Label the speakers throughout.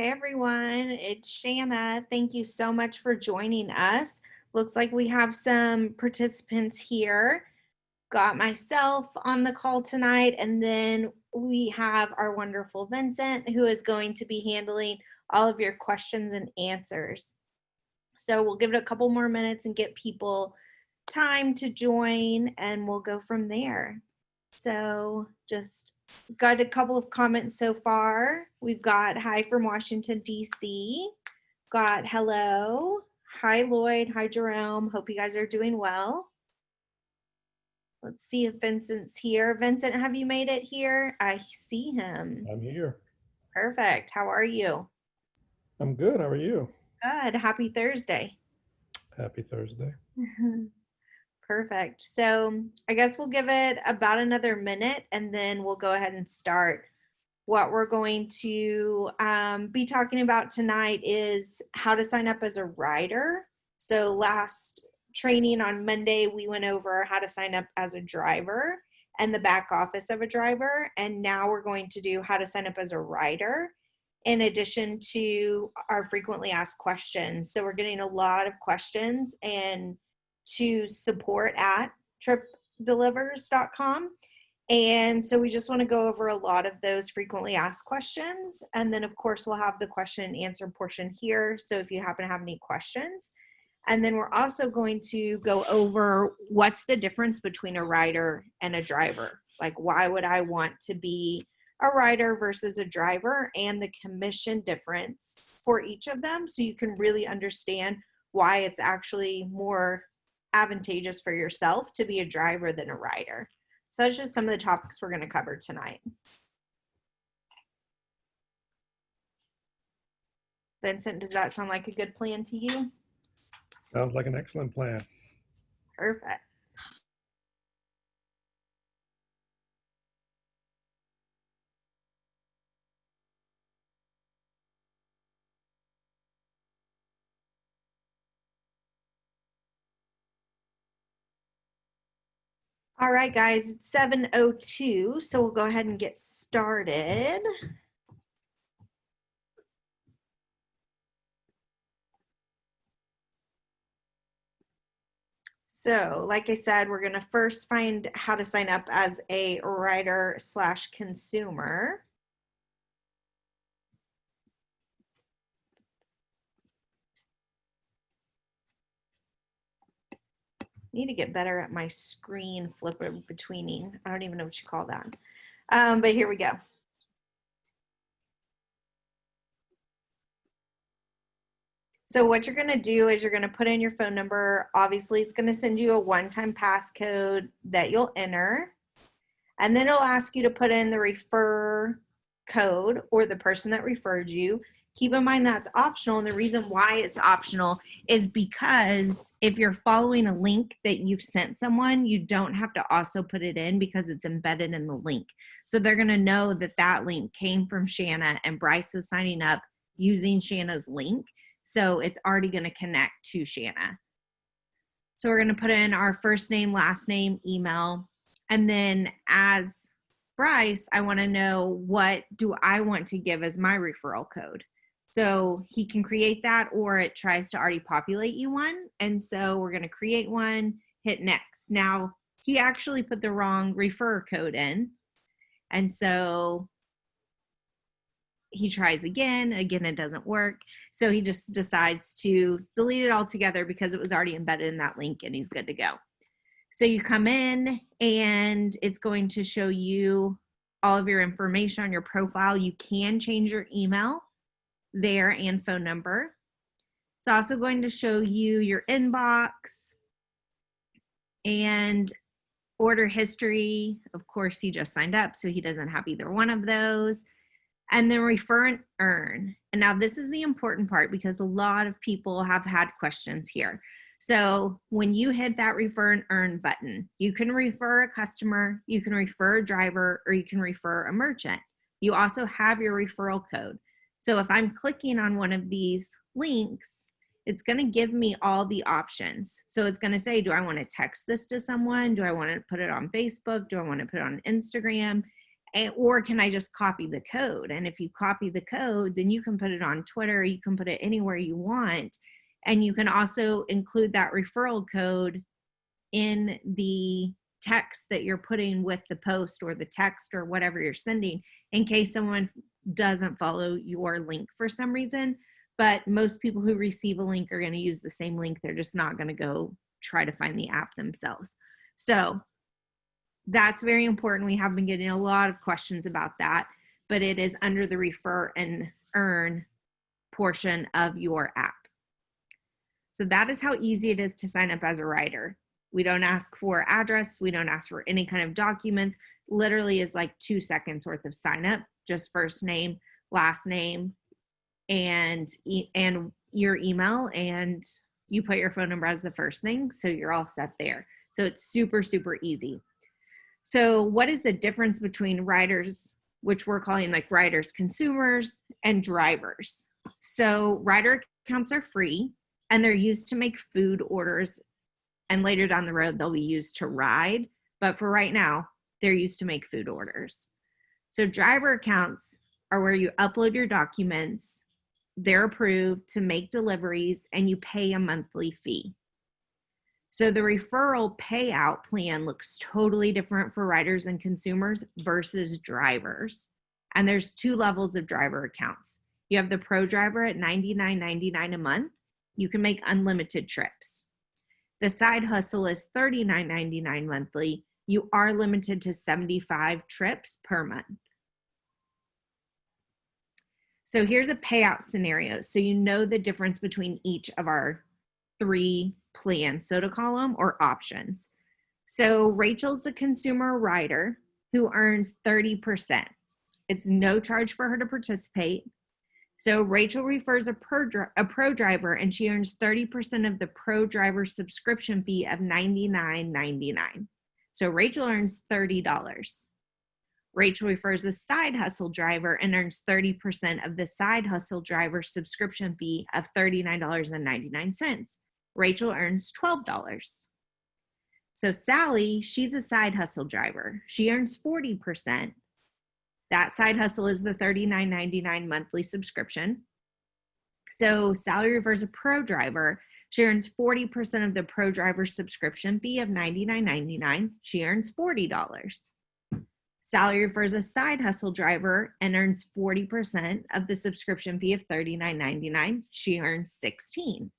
Speaker 1: Hey everyone, it's Shanna. Thank you so much for joining us. Looks like we have some participants here. Got myself on the call tonight, and then we have our wonderful Vincent who is going to be handling all of your questions and answers. So we'll give it a couple more minutes and get people time to join, and we'll go from there. So just got a couple of comments so far. We've got hi from Washington, D.C. Got hello. Hi, Lloyd. Hi, Jerome. Hope you guys are doing well. Let's see if Vincent's here. Vincent, have you made it here? I see him.
Speaker 2: I'm here.
Speaker 1: Perfect. How are you?
Speaker 2: I'm good. How are you?
Speaker 1: Good. Happy Thursday.
Speaker 2: Happy Thursday.
Speaker 1: Perfect. So I guess we'll give it about another minute and then we'll go ahead and start. What we're going to be talking about tonight is how to sign up as a rider. So last training on Monday, we went over how to sign up as a driver and the back office of a driver. And now we're going to do how to sign up as a rider in addition to our frequently asked questions. So we're getting a lot of questions and to support at TripDelivers.com. And so we just want to go over a lot of those frequently asked questions. And then, of course, we'll have the question and answer portion here. So if you happen to have any questions. And then we're also going to go over what's the difference between a rider and a driver. Like, why would I want to be a rider versus a driver, and the commission difference for each of them, so you can really understand why it's actually more advantageous for yourself to be a driver than a rider. So that's just some of the topics we're going to cover tonight. Vincent, does that sound like a good plan to you?
Speaker 2: Sounds like an excellent plan.
Speaker 1: Perfect. All right, guys, it's 7:02, so we'll go ahead and get started. So, like I said, we're going to first find how to sign up as a rider/consumer. Need to get better at my screen flipper betweening. I don't even know what you call that. But here we go. So what you're going to do is you're going to put in your phone number. Obviously, it's going to send you a one-time passcode that you'll enter. And then it'll ask you to put in the refer code or the person that referred you. Keep in mind that's optional, and the reason why it's optional is because if you're following a link that you've sent someone, you don't have to also put it in because it's embedded in the link. So they're going to know that that link came from Shanna and Bryce is signing up using Shanna's link. So it's already going to connect to Shanna. So we're going to put in our first name, last name, email, and then as Bryce, I want to know what do I want to give as my referral code. So he can create that, or it tries to already populate you one. And so we're going to create one, hit next. Now he actually put the wrong refer code in. And so he tries again, it doesn't work. So he just decides to delete it altogether because it was already embedded in that link and he's good to go. So you come in and it's going to show you all of your information on your profile. You can change your email there and phone number. It's also going to show you your inbox and order history. Of course, he just signed up, so he doesn't have either one of those. And then refer and earn. And now this is the important part because a lot of people have had questions here. So when you hit that refer and earn button, you can refer a customer, you can refer a driver, or you can refer a merchant. You also have your referral code. So if I'm clicking on one of these links, it's going to give me all the options. So it's going to say, do I want to text this to someone? Do I want to put it on Facebook? Do I want to put it on Instagram? or can I just copy the code? And if you copy the code, then you can put it on Twitter, you can put it anywhere you want. And you can also include that referral code in the text that you're putting with the post or the text or whatever you're sending in case someone doesn't follow your link for some reason. But most people who receive a link are going to use the same link. They're just not going to go try to find the app themselves. So that's very important. We have been getting a lot of questions about that, but it is under the refer and earn portion of your app. So that is how easy it is to sign up as a writer. We don't ask for address. We don't ask for any kind of documents. Literally is like 2 seconds worth of sign up, just first name, last name, and your email, and you put your phone number as the first thing. So you're all set there. So it's super, super easy. So what is the difference between riders, which we're calling like riders, consumers, and drivers? So rider accounts are free and they're used to make food orders, and later down the road, they'll be used to ride. But for right now, they're used to make food orders. So driver accounts are where you upload your documents, they're approved to make deliveries, and you pay a monthly fee. So the referral payout plan looks totally different for riders and consumers versus drivers. And there's 2 levels of driver accounts. You have the pro driver at $99.99 a month. You can make unlimited trips. The side hustle is $39.99 monthly. You are limited to 75 trips per month. So here's a payout scenario. So you know the difference between each of our 3 plans, so to call them, or options. So Rachel's a consumer rider who earns 30%. It's no charge for her to participate. So Rachel refers a pro driver, and she earns 30% of the pro driver subscription fee of $99.99. So Rachel earns $30. Rachel refers a side hustle driver and earns 30% of the side hustle driver subscription fee of $39.99. Rachel earns $12. So Sally, she's a side hustle driver. She earns 40%. That side hustle is the $39.99 monthly subscription. So Sally refers a pro driver. She earns 40% of the pro driver subscription fee of $99.99. She earns $40. Sally refers a side hustle driver and earns 40% of the subscription fee of $39.99. She earns $16.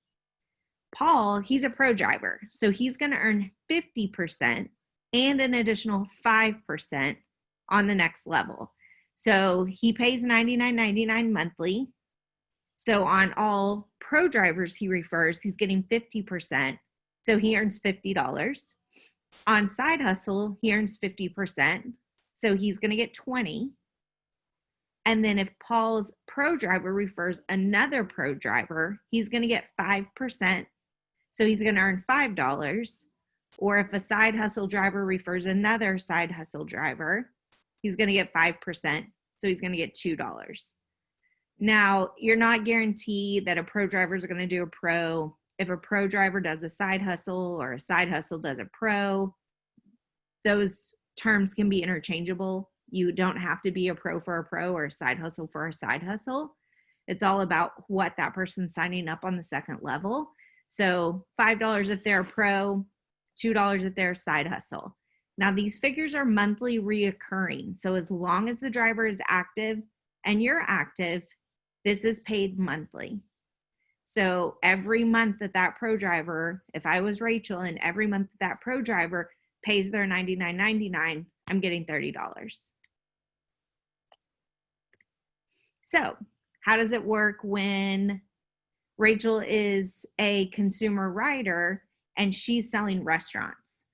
Speaker 1: Paul, he's a pro driver, so he's going to earn 50% and an additional 5% on the next level. So he pays $99.99 monthly. So on all pro drivers he refers, he's getting 50%. So he earns $50. On side hustle, he earns 50%. So he's going to get 20. And then if Paul's pro driver refers another pro driver, he's going to get 5%. So he's going to earn $5. Or if a side hustle driver refers another side hustle driver, he's going to get 5%. So he's going to get $2. Now, you're not guaranteed that a pro driver is going to do a pro. If a pro driver does a side hustle or a side hustle does a pro, those terms can be interchangeable. You don't have to be a pro for a pro or a side hustle for a side hustle. It's all about what that person's signing up on the second level. So $5 if they're a pro, $2 if they're a side hustle. Now these figures are monthly reoccurring. So as long as the driver is active and you're active, this is paid monthly. So every month that pro driver, if I was Rachel and every month that pro driver pays their $99.99, I'm getting $30. So how does it work when Rachel is a consumer rider and she's selling restaurants?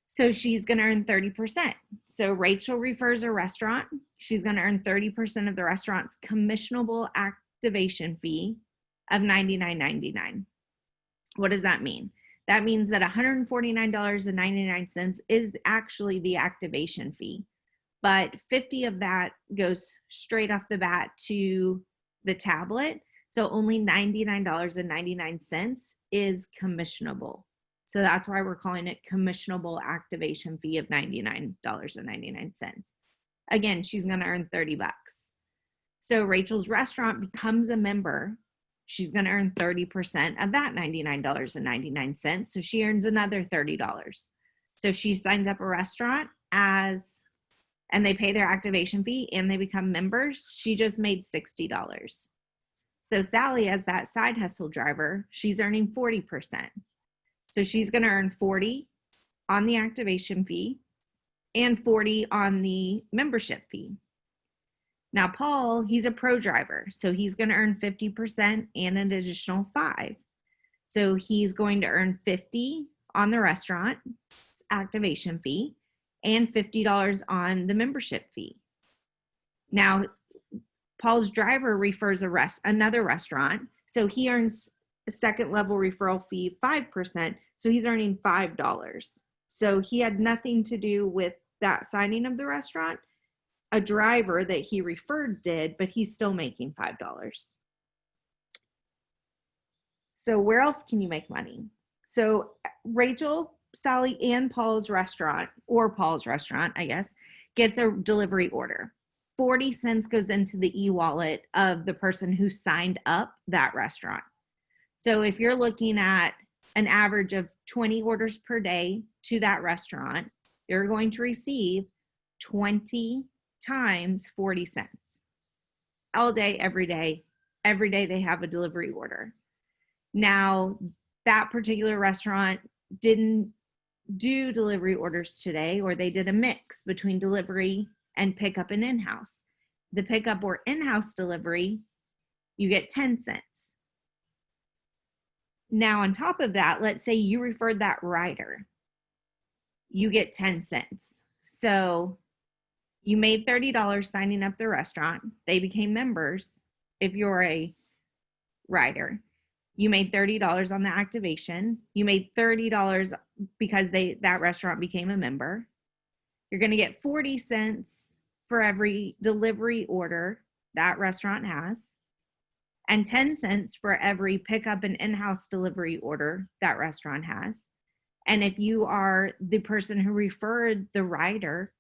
Speaker 1: So she's going to earn 30%. So Rachel refers a restaurant. She's going to earn 30% of the restaurant's commissionable activation fee of $99.99. What does that mean? That means that $149.99 is actually the activation fee, but 50 of that goes straight off the bat to the tablet. So only $99.99 is commissionable. So that's why we're calling it commissionable activation fee of $99.99. again, she's going to earn 30 bucks. So Rachel's restaurant becomes a member. She's going to earn 30% of that $99.99. So she earns another $30. So she signs up a restaurant and they pay their activation fee and they become members. She just made $60. So Sally, as that side hustle driver, she's earning 40%. So she's going to earn 40 on the activation fee and 40 on the membership fee. Now, Paul, he's a pro driver, so he's going to earn 50% and an additional 5. So he's going to earn 50 on the restaurant activation fee and $50 on the membership fee. Now, Paul's driver refers another restaurant, so he earns a second level referral fee 5%, so he's earning $5. So he had nothing to do with that signing of the restaurant. A driver that he referred did, but he's still making $5. So where else can you make money? So Rachel, Sally, and Paul's restaurant, I guess, gets a delivery order. 40 cents goes into the e-wallet of the person who signed up that restaurant. So if you're looking at an average of 20 orders per day to that restaurant, you're going to receive 20 times 40 cents all day, every day. Every day they have a delivery order. Now, that particular restaurant didn't do delivery orders today, or they did a mix between delivery and pickup and in-house. The pickup or in-house delivery, you get 10 cents. Now, on top of that, let's say you referred that rider, you get 10 cents. So you made $30 signing up the restaurant. They became members. If you're a rider, you made $30 on the activation. You made $30 because that restaurant became a member. You're going to get 40 cents for every delivery order that restaurant has, and 10 cents for every pickup and in-house delivery order that restaurant has. And if you are the person who referred the rider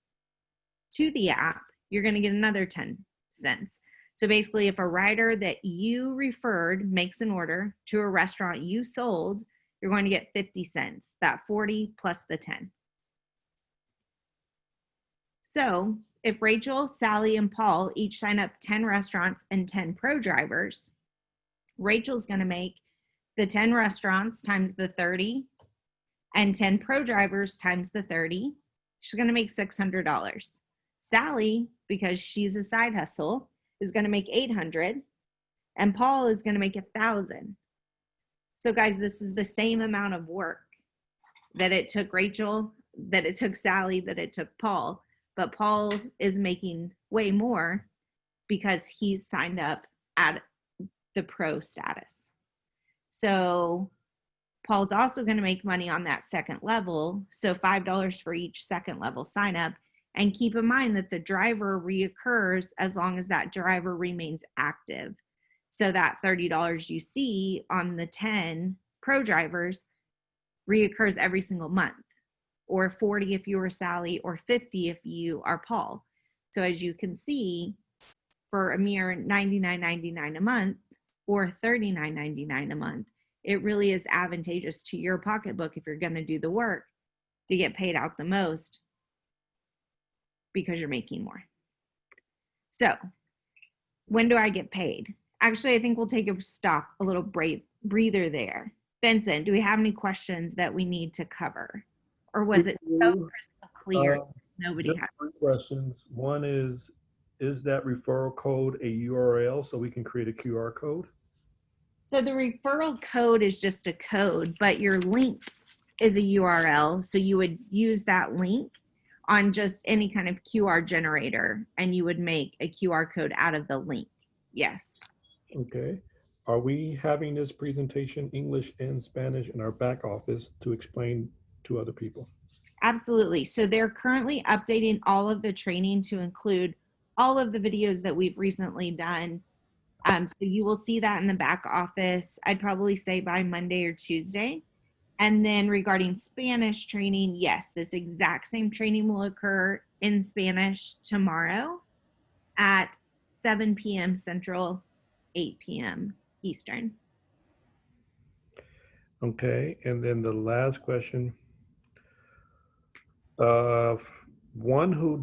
Speaker 1: to the app, you're going to get another 10 cents. So basically, if a rider that you referred makes an order to a restaurant you sold, you're going to get 50 cents, that 40 plus the 10. So if Rachel, Sally, and Paul each sign up 10 restaurants and 10 pro drivers, Rachel's going to make the 10 restaurants times the 30 and 10 pro drivers times the 30. She's going to make $600. Sally, because she's a side hustle, is going to make $800, and Paul is going to make $1,000. So guys, this is the same amount of work that it took Rachel, that it took Sally, that it took Paul, but Paul is making way more because he's signed up at the pro status. So Paul's also going to make money on that second level, so $5 for each second level sign up. And keep in mind that the driver reoccurs as long as that driver remains active. So that $30 you see on the 10 pro drivers reoccurs every single month, or 40 if you are Sally, or 50 if you are Paul. So as you can see, for a mere $99.99 a month or $39.99 a month, it really is advantageous to your pocketbook if you're going to do the work to get paid out the most, because you're making more. So when do I get paid? Actually, I think we'll take a little breather there. Vincent, do we have any questions that we need to cover? Or was it so crystal clear? Nobody
Speaker 2: Just
Speaker 1: had
Speaker 2: 3 questions. One is that referral code a URL so we can create a QR code?
Speaker 1: So the referral code is just a code, but your link is a URL. So you would use that link on just any kind of QR generator, and you would make a QR code out of the link. Yes.
Speaker 2: Okay. Are we having this presentation English and Spanish in our back office to explain to other people?
Speaker 1: Absolutely. So they're currently updating all of the training to include all of the videos that we've recently done. So you will see that in the back office, I'd probably say by Monday or Tuesday. And then regarding Spanish training, yes, this exact same training will occur in Spanish tomorrow at 7 p.m. Central, 8 p.m. Eastern.
Speaker 2: Okay, and then the last question, uh, one who's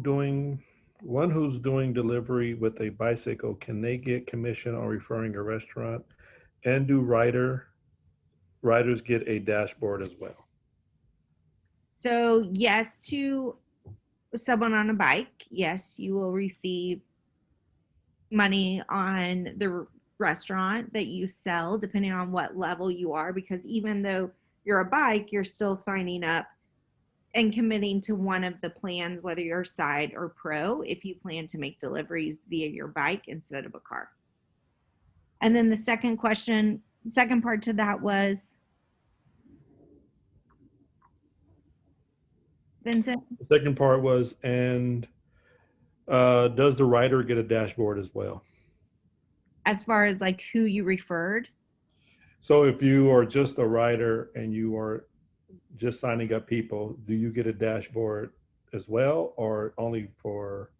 Speaker 2: doing delivery with a bicycle, can they get commission on referring a restaurant? And do riders get a dashboard as well?
Speaker 1: So, yes, to someone on a bike, yes, you will receive money on the restaurant that you sell, depending on what level you are, because even though you're a bike, you're still signing up and committing to one of the plans, whether you're side or pro, if you plan to make deliveries via your bike instead of a car. And then the second question, the second part to that was, Vincent,
Speaker 2: The second part was, and does the rider get a dashboard as well?
Speaker 1: as far as like who you referred,
Speaker 2: So if you are just a rider and you are just signing up people, do you get a dashboard as well, or only for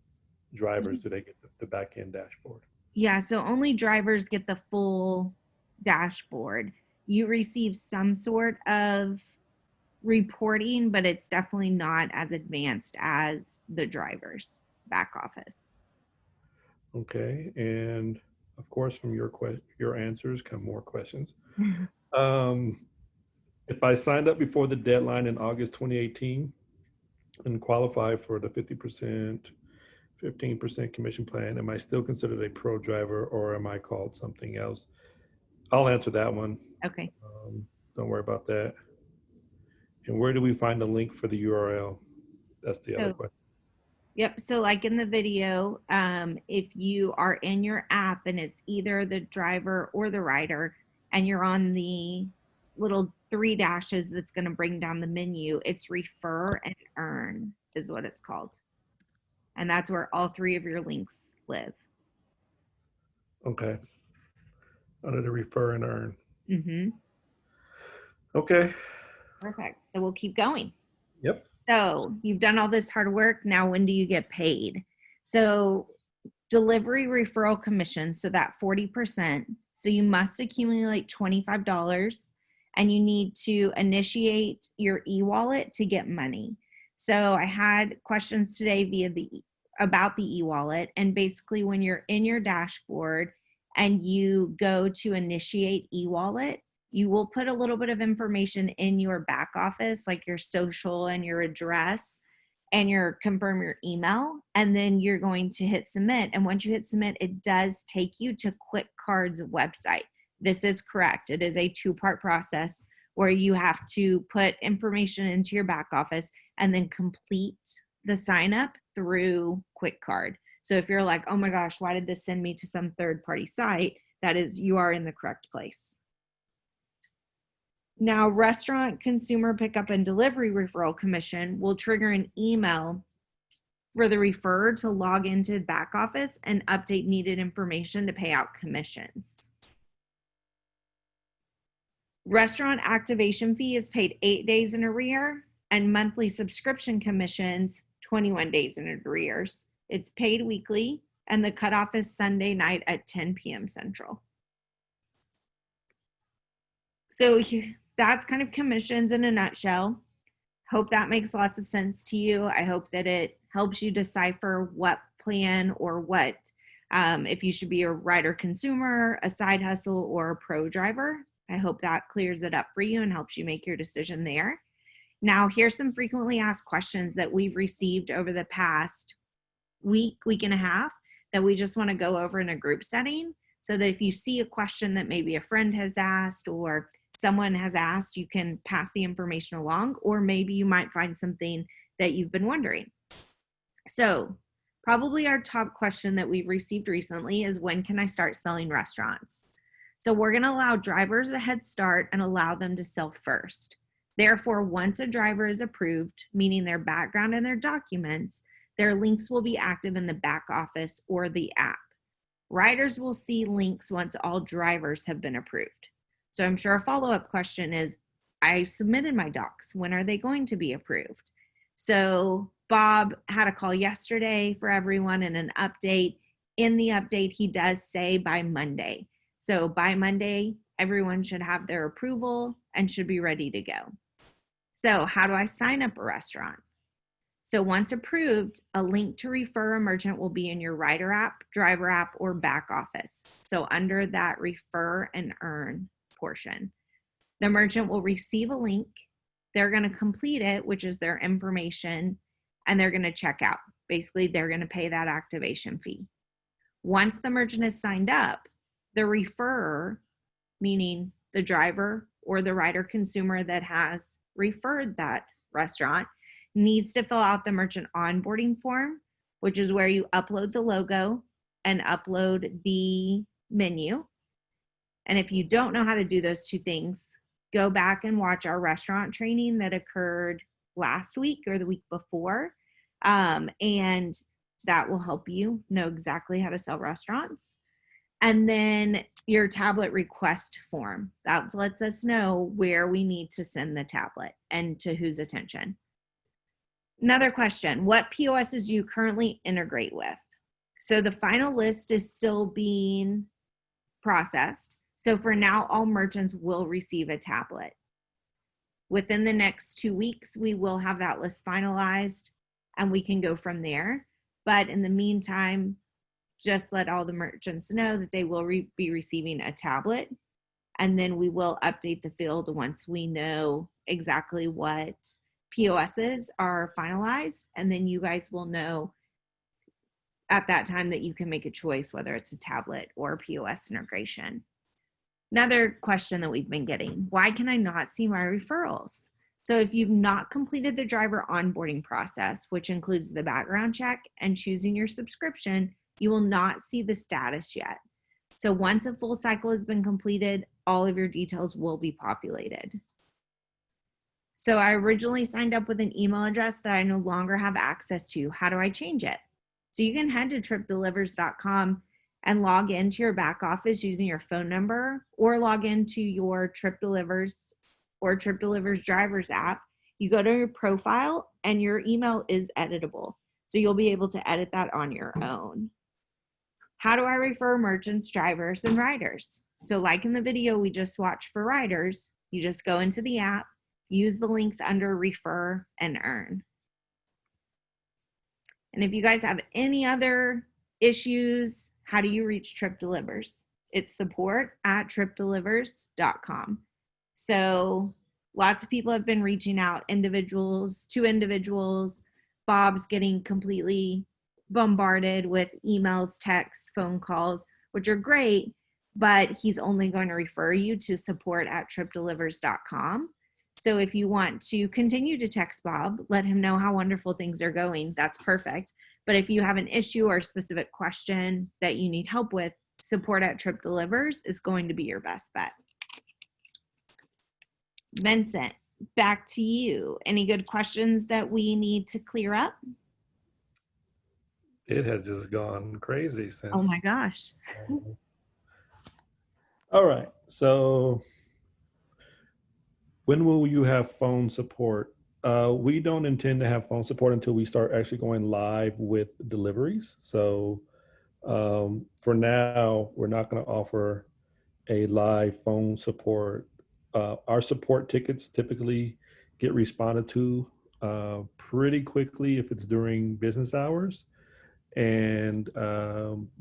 Speaker 2: drivers do they get the back end dashboard?
Speaker 1: yeah, so only drivers get the full dashboard. You receive some sort of reporting, but it's definitely not as advanced as the driver's back office.
Speaker 2: Okay, and of course, from your answers come more questions. Um, if I signed up before the deadline in August 2018 and qualify for the 50%, 15% commission plan, am I still considered a pro driver or am I called something else? I'll answer that one.
Speaker 1: Okay.
Speaker 2: Don't worry about that. And where do we find the link for the URL? That's the other
Speaker 1: So,
Speaker 2: question.
Speaker 1: yep. So, like in the video, if you are in your app and it's either the driver or the rider, and you're on the little three dashes that's going to bring down the menu, it's refer and earn, is what it's called. And that's where all three of your links live.
Speaker 2: Okay. Under the refer and earn.
Speaker 1: Mm-hmm.
Speaker 2: Okay.
Speaker 1: Perfect. So, we'll keep going.
Speaker 2: Yep.
Speaker 1: So you've done all this hard work. Now, when do you get paid? So delivery referral commission, so that 40%. So you must accumulate $25 and you need to initiate your e-wallet to get money. So I had questions today about the e-wallet, and basically when you're in your dashboard and you go to initiate e-wallet, you will put a little bit of information in your back office, like your social and your address, and confirm your email, and then you're going to hit submit. And once you hit submit, it does take you to QuickCard's website. This is correct. It is a two-part process where you have to put information into your back office and then complete the sign up through QuickCard. So if you're like, oh my gosh, why did this send me to some third-party site? That is, you are in the correct place. Now, restaurant consumer pickup and delivery referral commission will trigger an email for the referrer to log into back office and update needed information to pay out commissions. Restaurant activation fee is paid 8 days in arrear, and monthly subscription commissions 21 days in arrears. It's paid weekly, and the cutoff is Sunday night at 10 p.m. Central. So that's kind of commissions in a nutshell. Hope that makes lots of sense to you. I hope that it helps you decipher what plan or what, if you should be a rider consumer, a side hustle, or a pro driver. I hope that clears it up for you and helps you make your decision there. Now, here's some frequently asked questions that we've received over the past week and a half that we just want to go over in a group setting, so that if you see a question that maybe a friend has asked or someone has asked, you can pass the information along, or maybe you might find something that you've been wondering. So probably our top question that we've received recently is, when can I start selling restaurants? So we're going to allow drivers a head start and allow them to sell first. Therefore, once a driver is approved, meaning their background and their documents, their links will be active in the back office or the app. Riders will see links once all drivers have been approved. So I'm sure a follow-up question is, I submitted my docs. When are they going to be approved? So Bob had a call yesterday for everyone and an update. In the update, he does say by Monday. So by Monday, everyone should have their approval and should be ready to go. So how do I sign up a restaurant? So once approved, a link to refer a merchant will be in your Rider app, Driver app, or back office. So under that refer and earn portion, the merchant will receive a link. They're going to complete it, which is their information, and they're going to check out. Basically, they're going to pay that activation fee. Once the merchant is signed up, the referrer, meaning the driver or the rider consumer that has referred that restaurant, needs to fill out the merchant onboarding form, which is where you upload the logo and upload the menu. And if you don't know how to do those two things, go back and watch our restaurant training that occurred last week or the week before. And that will help you know exactly how to sell restaurants. And then your tablet request form, that lets us know where we need to send the tablet and to whose attention. Another question, what POSs do you currently integrate with? So the final list is still being processed. So for now, all merchants will receive a tablet. Within the next 2 weeks, we will have that list finalized and we can go from there. But in the meantime, just let all the merchants know that they will be receiving a tablet. And then we will update the field once we know exactly what POSs are finalized. And then you guys will know at that time that you can make a choice whether it's a tablet or POS integration. Another question that we've been getting, why can I not see my referrals? So if you've not completed the driver onboarding process, which includes the background check and choosing your subscription, you will not see the status yet. So once a full cycle has been completed, all of your details will be populated. So I originally signed up with an email address that I no longer have access to. How do I change it? So you can head to TripDelivers.com and log into your back office using your phone number, or log into your TripDelivers or TripDelivers drivers app. You go to your profile and your email is editable. So you'll be able to edit that on your own. How do I refer merchants, drivers, and riders? So like in the video we just watched for riders, you just go into the app, use the links under refer and earn. And if you guys have any other issues, how do you reach TripDelivers? It's support@TripDelivers.com. So lots of people have been reaching out, individuals to individuals. Bob's getting completely bombarded with emails, texts, phone calls, which are great, but he's only going to refer you to support@TripDelivers.com. So if you want to continue to text Bob, let him know how wonderful things are going. That's perfect. But if you have an issue or a specific question that you need help with, support@TripDelivers is going to be your best bet. Vincent, back to you. Any good questions that we need to clear up?
Speaker 2: It has just gone crazy since.
Speaker 1: Oh my gosh.
Speaker 2: All right. So when will you have phone support? We don't intend to have phone support until we start actually going live with deliveries. So for now, we're not going to offer a live phone support. Our support tickets typically get responded to pretty quickly if it's during business hours. And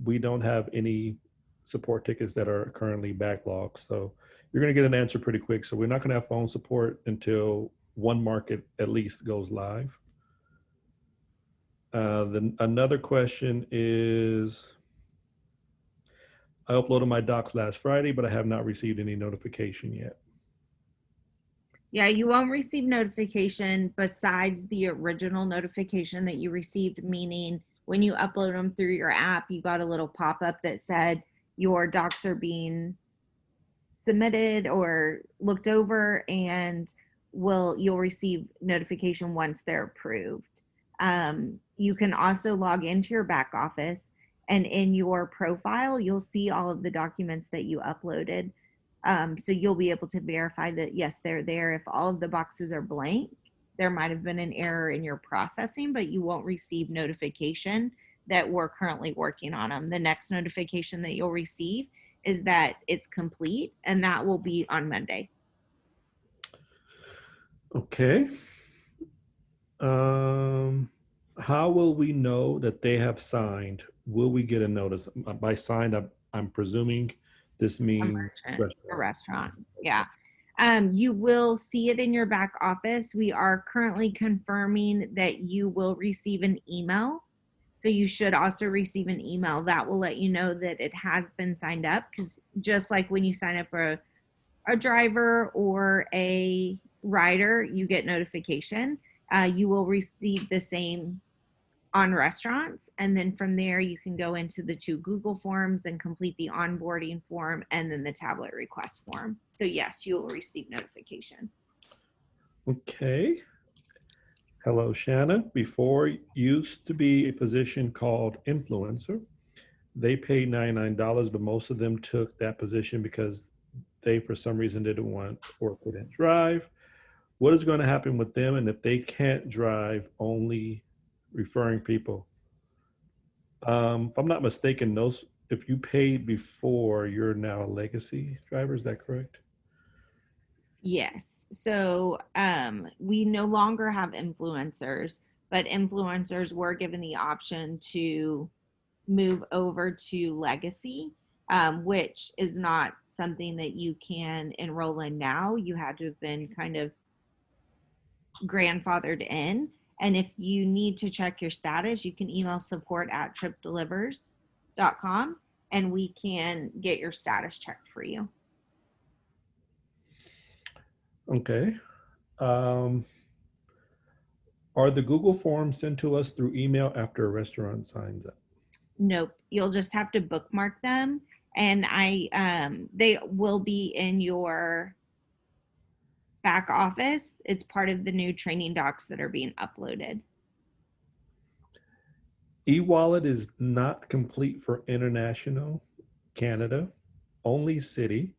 Speaker 2: we don't have any support tickets that are currently backlogged. So you're going to get an answer pretty quick. So we're not going to have phone support until one market at least goes live. Then another question is, I uploaded my docs last Friday, but I have not received any notification yet.
Speaker 1: Yeah, you won't receive notification besides the original notification that you received, meaning when you upload them through your app, you got a little pop-up that said your docs are being submitted or looked over, and you'll receive notification once they're approved. You can also log into your back office, and in your profile, you'll see all of the documents that you uploaded. So you'll be able to verify that, yes, they're there. If all of the boxes are blank, there might have been an error in your processing, but you won't receive notification that we're currently working on them. The next notification that you'll receive is that it's complete, and that will be on Monday.
Speaker 2: Okay. Um, how will we know that they have signed? Will we get a notice? By signed, I'm presuming this
Speaker 1: A
Speaker 2: means
Speaker 1: merchant, a
Speaker 2: restaurants.
Speaker 1: restaurant. Yeah. You will see it in your back office. We are currently confirming that you will receive an email. So you should also receive an email that will let you know that it has been signed up. Because just like when you sign up for a driver or a rider, you get notification. You will receive the same on restaurants. And then from there, you can go into the two Google forms and complete the onboarding form and then the tablet request form. So, yes, you will receive notification.
Speaker 2: Okay. Hello, Shanna. Before used to be a position called influencer. They paid $99, but most of them took that position because they, for some reason, didn't want or couldn't drive. What is going to happen with them? And if they can't drive, only referring people. If I'm not mistaken, those if you paid before, you're now a legacy driver. Is that correct?
Speaker 1: Yes. So, we no longer have influencers, but influencers were given the option to move over to legacy, which is not something that you can enroll in now. You had to have been kind of grandfathered in. And if you need to check your status, you can email support@tripdelivers.com and we can get your status checked for you.
Speaker 2: Okay. Um, are the Google Forms sent to us through email after a restaurant signs up?
Speaker 1: Nope. You'll just have to bookmark them and they will be in your back office. It's part of the new training docs that are being uploaded.
Speaker 2: E-wallet is not complete for international, Canada. Only city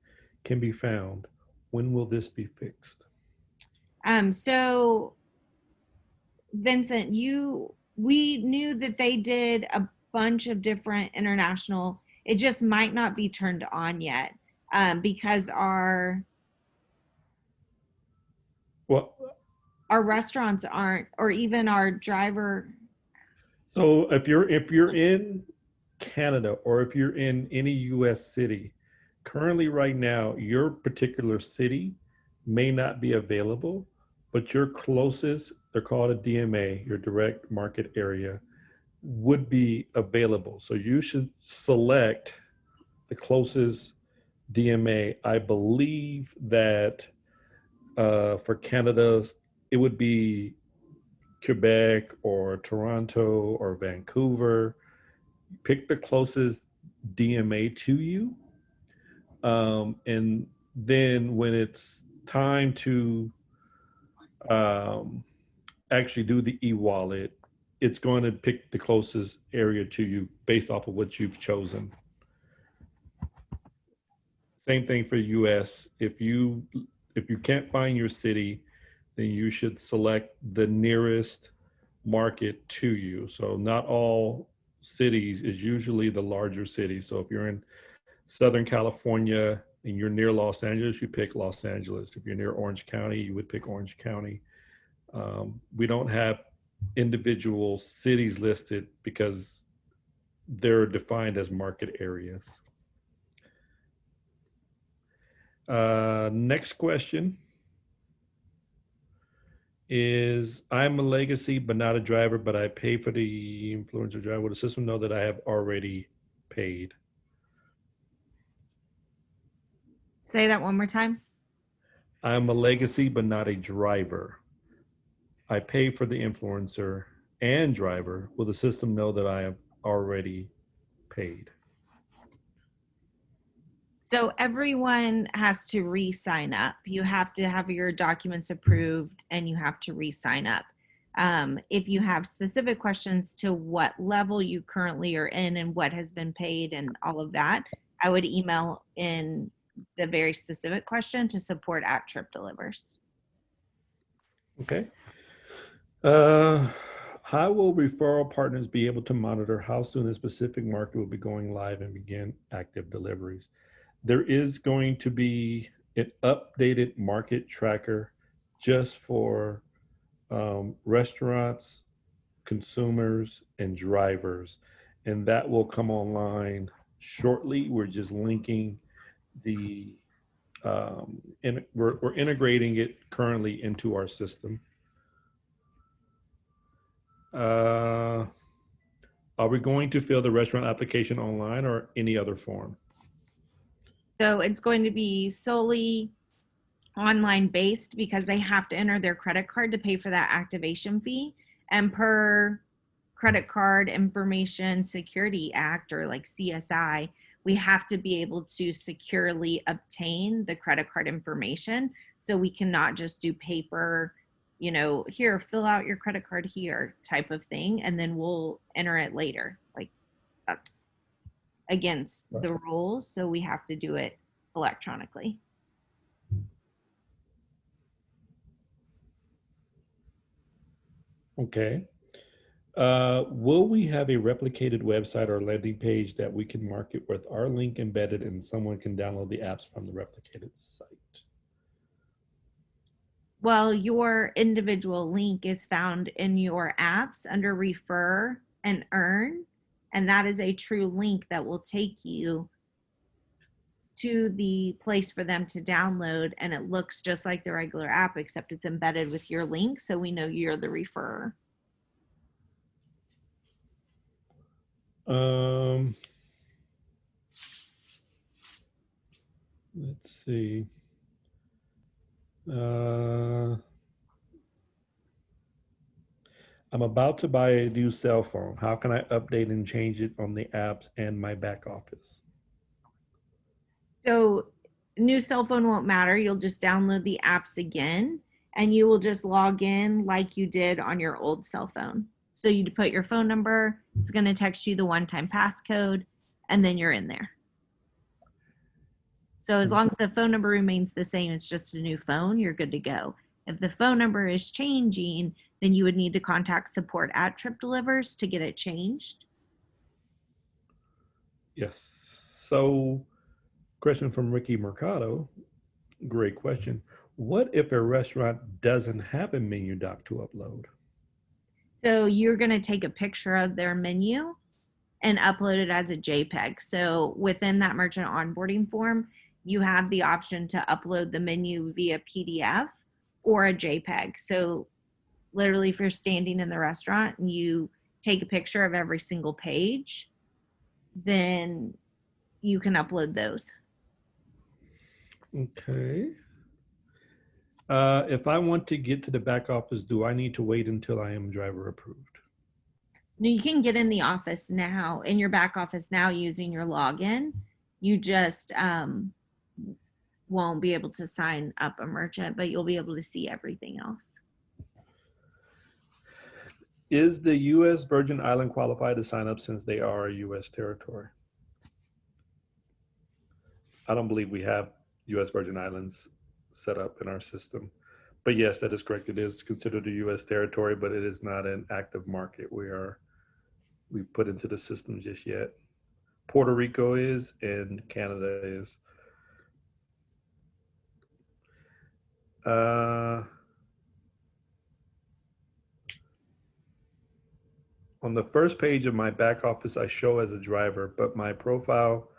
Speaker 2: can be found. When will this be fixed?
Speaker 1: So Vincent, we knew that they did a bunch of different international. It just might not be turned on yet, because
Speaker 2: Well,
Speaker 1: our restaurants aren't, or even our driver.
Speaker 2: so if you're in Canada or if you're in any US city, currently right now, your particular city may not be available, but your closest, they're called a DMA, your direct market area, would be available. So you should select the closest DMA. I believe that for Canada, it would be Quebec or Toronto or Vancouver. Pick the closest DMA to you. And then when it's time to um, actually do the e-wallet, it's going to pick the closest area to you based off of what you've chosen. Same thing for US. If you can't find your city, then you should select the nearest market to you. So not all cities is usually the larger cities. So if you're in Southern California and you're near Los Angeles, you pick Los Angeles. If you're near Orange County, you would pick Orange County. We don't have individual cities listed because they're defined as market areas. Next question is, I'm a legacy but not a driver, but I pay for the influencer driver. Will the system know that I have already paid?
Speaker 1: Say that one more time.
Speaker 2: I'm a legacy but not a driver. I pay for the influencer and driver. Will the system know that I have already paid?
Speaker 1: So everyone has to re-sign up. You have to have your documents approved and you have to re-sign up. If you have specific questions to what level you currently are in and what has been paid and all of that, I would email in the very specific question to support at TripDelivers.
Speaker 2: Okay. How will referral partners be able to monitor how soon a specific market will be going live and begin active deliveries? There is going to be an updated market tracker just for restaurants, consumers, and drivers, and that will come online shortly. We're just linking the we're integrating it currently into our system. Are we going to fill the restaurant application online or any other form?
Speaker 1: So it's going to be solely online based because they have to enter their credit card to pay for that activation fee. And per Credit Card Information Security Act, or like CSI, we have to be able to securely obtain the credit card information. So we cannot just do paper, here, fill out your credit card here type of thing, and then we'll enter it later. Like, that's against the rules. So we have to do it electronically.
Speaker 2: Okay. Will we have a replicated website or landing page that we can market with our link embedded and someone can download the apps from the replicated site?
Speaker 1: Well, your individual link is found in your apps under refer and earn. And that is a true link that will take you to the place for them to download. And it looks just like the regular app, except it's embedded with your link. So we know you're the referrer.
Speaker 2: Let's see. I'm about to buy a new cell phone. How can I update and change it on the apps and my back office?
Speaker 1: So new cell phone won't matter. You'll just download the apps again and you will just log in like you did on your old cell phone. So you put your phone number, it's going to text you the one-time passcode, and then you're in there. So as long as the phone number remains the same, it's just a new phone, you're good to go. If the phone number is changing, then you would need to contact support at TripDelivers to get it changed.
Speaker 2: Yes. So, question from Ricky Mercado. Great question. What if a restaurant doesn't have a menu doc to upload?
Speaker 1: So you're going to take a picture of their menu and upload it as a JPEG. So within that merchant onboarding form, you have the option to upload the menu via PDF or a JPEG. So literally, if you're standing in the restaurant and you take a picture of every single page, then you can upload those.
Speaker 2: Okay. If I want to get to the back office, do I need to wait until I am driver approved?
Speaker 1: Now you can get in the office now, in your back office now, using your login. You just won't be able to sign up a merchant, but you'll be able to see everything else.
Speaker 2: Is the U.S. Virgin Island qualified to sign up since they are a U.S. territory? I don't believe we have U.S. Virgin Islands set up in our system. But yes, that is correct. It is considered a U.S. territory, but it is not an active market we've put into the system just yet. Puerto Rico is, and Canada is. On the first page of my back office, I show as a driver, but my profile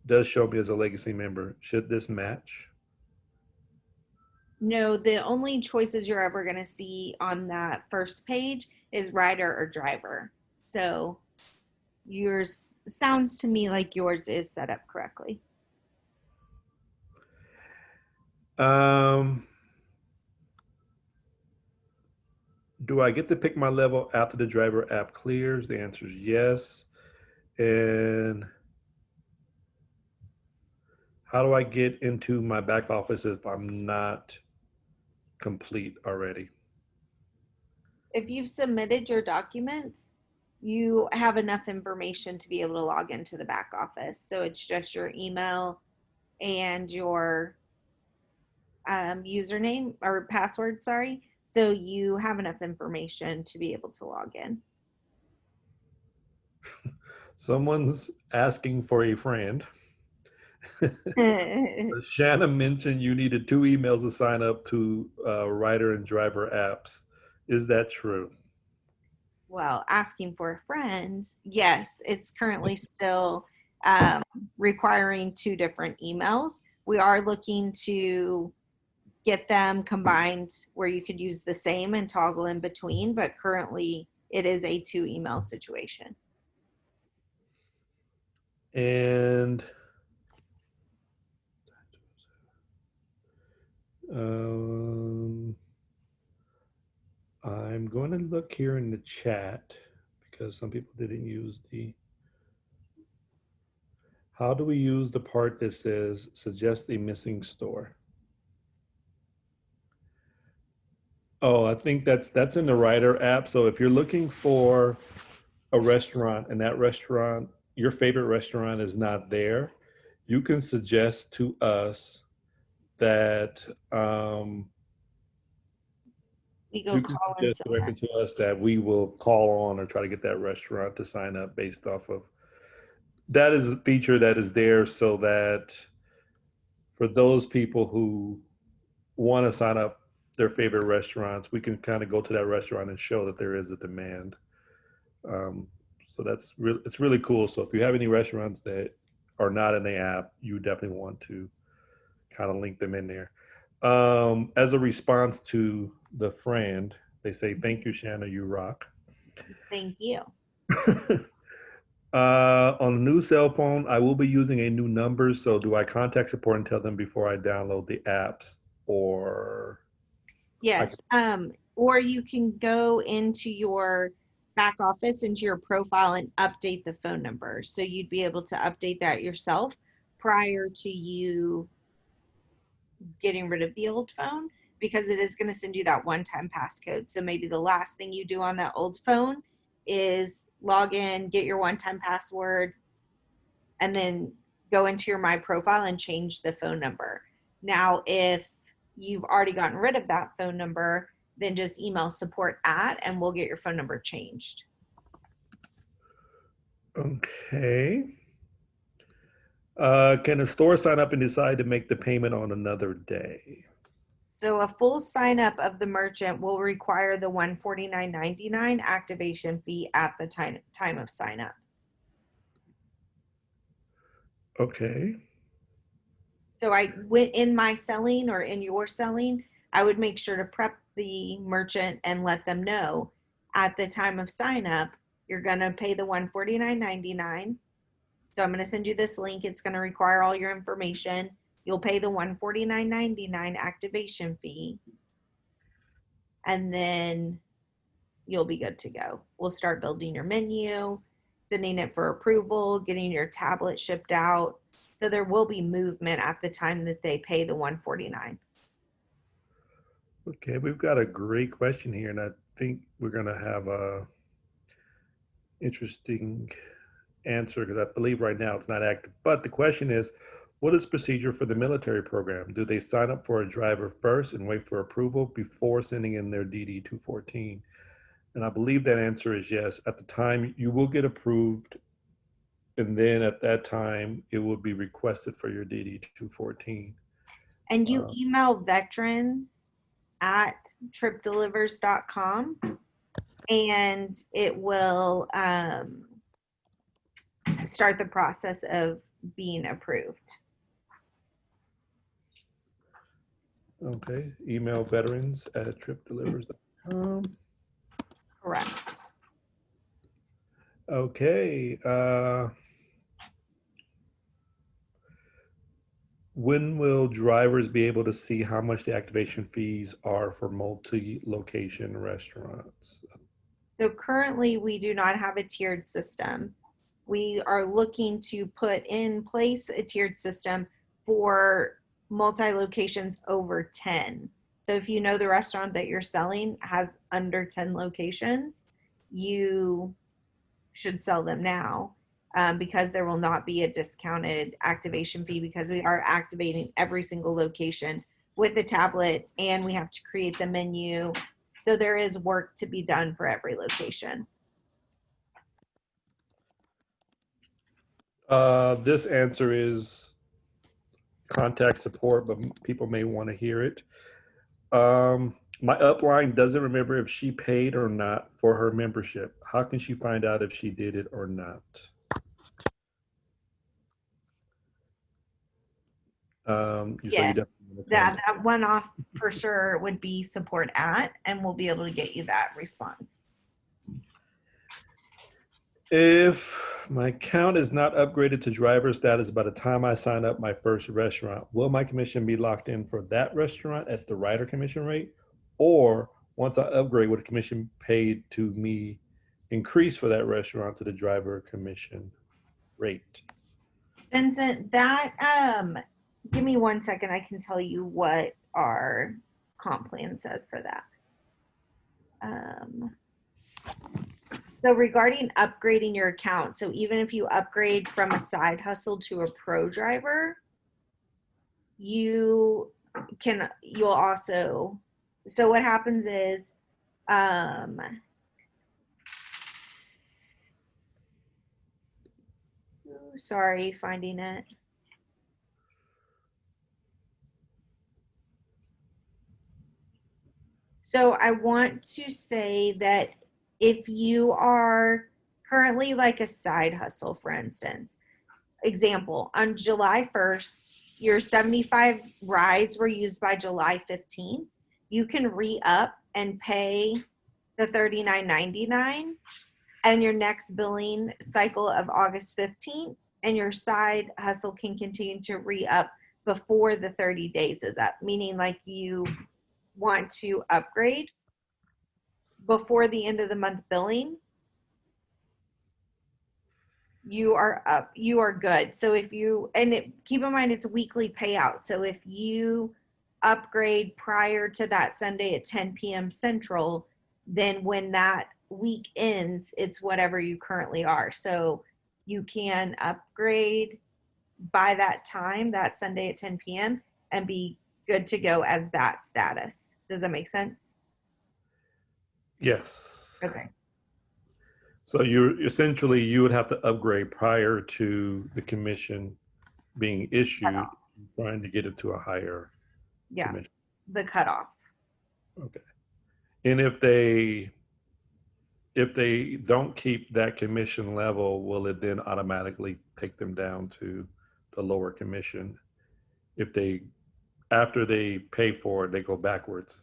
Speaker 2: does show me as a legacy member. Should this match?
Speaker 1: No, the only choices you're ever going to see on that first page is rider or driver. So yours sounds to me like yours is set up correctly.
Speaker 2: Do I get to pick my level after the driver app clears? The answer is yes. And how do I get into my back office if I'm not complete already?
Speaker 1: If you've submitted your documents, you have enough information to be able to log into the back office. So it's just your email, and your username or password, sorry, so you have enough information to be able to log in.
Speaker 2: Someone's asking for a friend. Shanna mentioned you needed 2 emails to sign up to Rider and Driver apps. Is that true?
Speaker 1: Well, asking for a friend, yes, it's currently still um, requiring 2 different emails. We are looking to get them combined where you could use the same and toggle in between, but currently it is a 2 email situation.
Speaker 2: And um, I'm going to look here in the chat because some people didn't use the. How do we use the part that says suggest a missing store? Oh, I think that's in the Writer app. So if you're looking for a restaurant and that restaurant, your favorite restaurant is not there, you can suggest to us that
Speaker 1: We go
Speaker 2: you can
Speaker 1: call and
Speaker 2: suggest
Speaker 1: send
Speaker 2: directly
Speaker 1: them.
Speaker 2: to us that we will call on or try to get that restaurant to sign up based off of. That is a feature that is there so that for those people who want to sign up their favorite restaurants, we can kind of go to that restaurant and show that there is a demand. Um, so it's really cool. So if you have any restaurants that are not in the app, you definitely want to kind of link them in there. As a response to the friend, they say, "Thank you, Shanna, you rock."
Speaker 1: Thank you.
Speaker 2: On the new cell phone, I will be using a new number. So do I contact support and tell them before I download the apps, or I
Speaker 1: Yes.
Speaker 2: can,
Speaker 1: Or you can go into your back office, into your profile, and update the phone number. So you'd be able to update that yourself prior to you getting rid of the old phone, because it is going to send you that one-time passcode. So maybe the last thing you do on that old phone is log in, get your one-time password, and then go into your My Profile and change the phone number. Now, if you've already gotten rid of that phone number, then just email support at, and we'll get your phone number changed.
Speaker 2: okay. Can a store sign up and decide to make the payment on another day?
Speaker 1: So a full sign up of the merchant will require the $149.99 activation fee at the time of sign up.
Speaker 2: Okay.
Speaker 1: So I went in my selling or in your selling, I would make sure to prep the merchant and let them know at the time of sign up, you're going to pay the $149.99. So I'm going to send you this link. It's going to require all your information. You'll pay the $149.99 activation fee, and then you'll be good to go. We'll start building your menu, sending it for approval, getting your tablet shipped out. So there will be movement at the time that they pay the 149.
Speaker 2: Okay, we've got a great question here, and I think we're going to have a interesting answer because I believe right now it's not active. But the question is, what is procedure for the military program? Do they sign up for a driver first and wait for approval before sending in their DD 214? And I believe that answer is yes. At the time, you will get approved, and then at that time, it will be requested for your DD 214.
Speaker 1: And you
Speaker 2: Uh,
Speaker 1: email veterans at tripdelivers.com, and it will start the process of being approved.
Speaker 2: okay, email veterans at tripdelivers.com.
Speaker 1: Correct.
Speaker 2: Okay. When will drivers be able to see how much the activation fees are for multi-location restaurants?
Speaker 1: So currently, we do not have a tiered system. We are looking to put in place a tiered system for multi-locations over 10. So if you know the restaurant that you're selling has under 10 locations, you should sell them now. because there will not be a discounted activation fee because we are activating every single location with the tablet and we have to create the menu. So there is work to be done for every location.
Speaker 2: This answer is contact support, but people may want to hear it. My upline doesn't remember if she paid or not for her membership. How can she find out if she did it or not? So you
Speaker 1: Yeah,
Speaker 2: definitely want to
Speaker 1: that one off for sure would be support at, and we'll be able to get you that response.
Speaker 2: If my account is not upgraded to driver status by the time I sign up my first restaurant, will my commission be locked in for that restaurant at the rider commission rate? Or once I upgrade, would the commission paid to me increase for that restaurant to the driver commission rate?
Speaker 1: Vincent, that give me 1 second. I can tell you what our comp plan says for that. So regarding upgrading your account, so even if you upgrade from a side hustle to a pro driver, you'll also, so what happens is, sorry, finding it. So I want to say that if you are currently like a side hustle, for instance, example, on July 1st, your 75 rides were used by July 15th, you can re-up and pay the $39.99 and your next billing cycle of August 15th, and your side hustle can continue to re-up before the 30 days is up, meaning like you want to upgrade before the end of the month billing, you are up, you are good. So if you, keep in mind it's a weekly payout. So if you upgrade prior to that Sunday at 10 p.m. Central, then when that week ends, it's whatever you currently are. So you can upgrade by that time, that Sunday at 10 p.m., and be good to go as that status. Does that make sense?
Speaker 2: Yes.
Speaker 1: Okay.
Speaker 2: So you would have to upgrade prior to the commission being issued, trying to get it to a higher commission.
Speaker 1: The cutoff.
Speaker 2: Okay. And if they don't keep that commission level, will it then automatically take them down to the lower commission? If they, after they pay for it, they go backwards,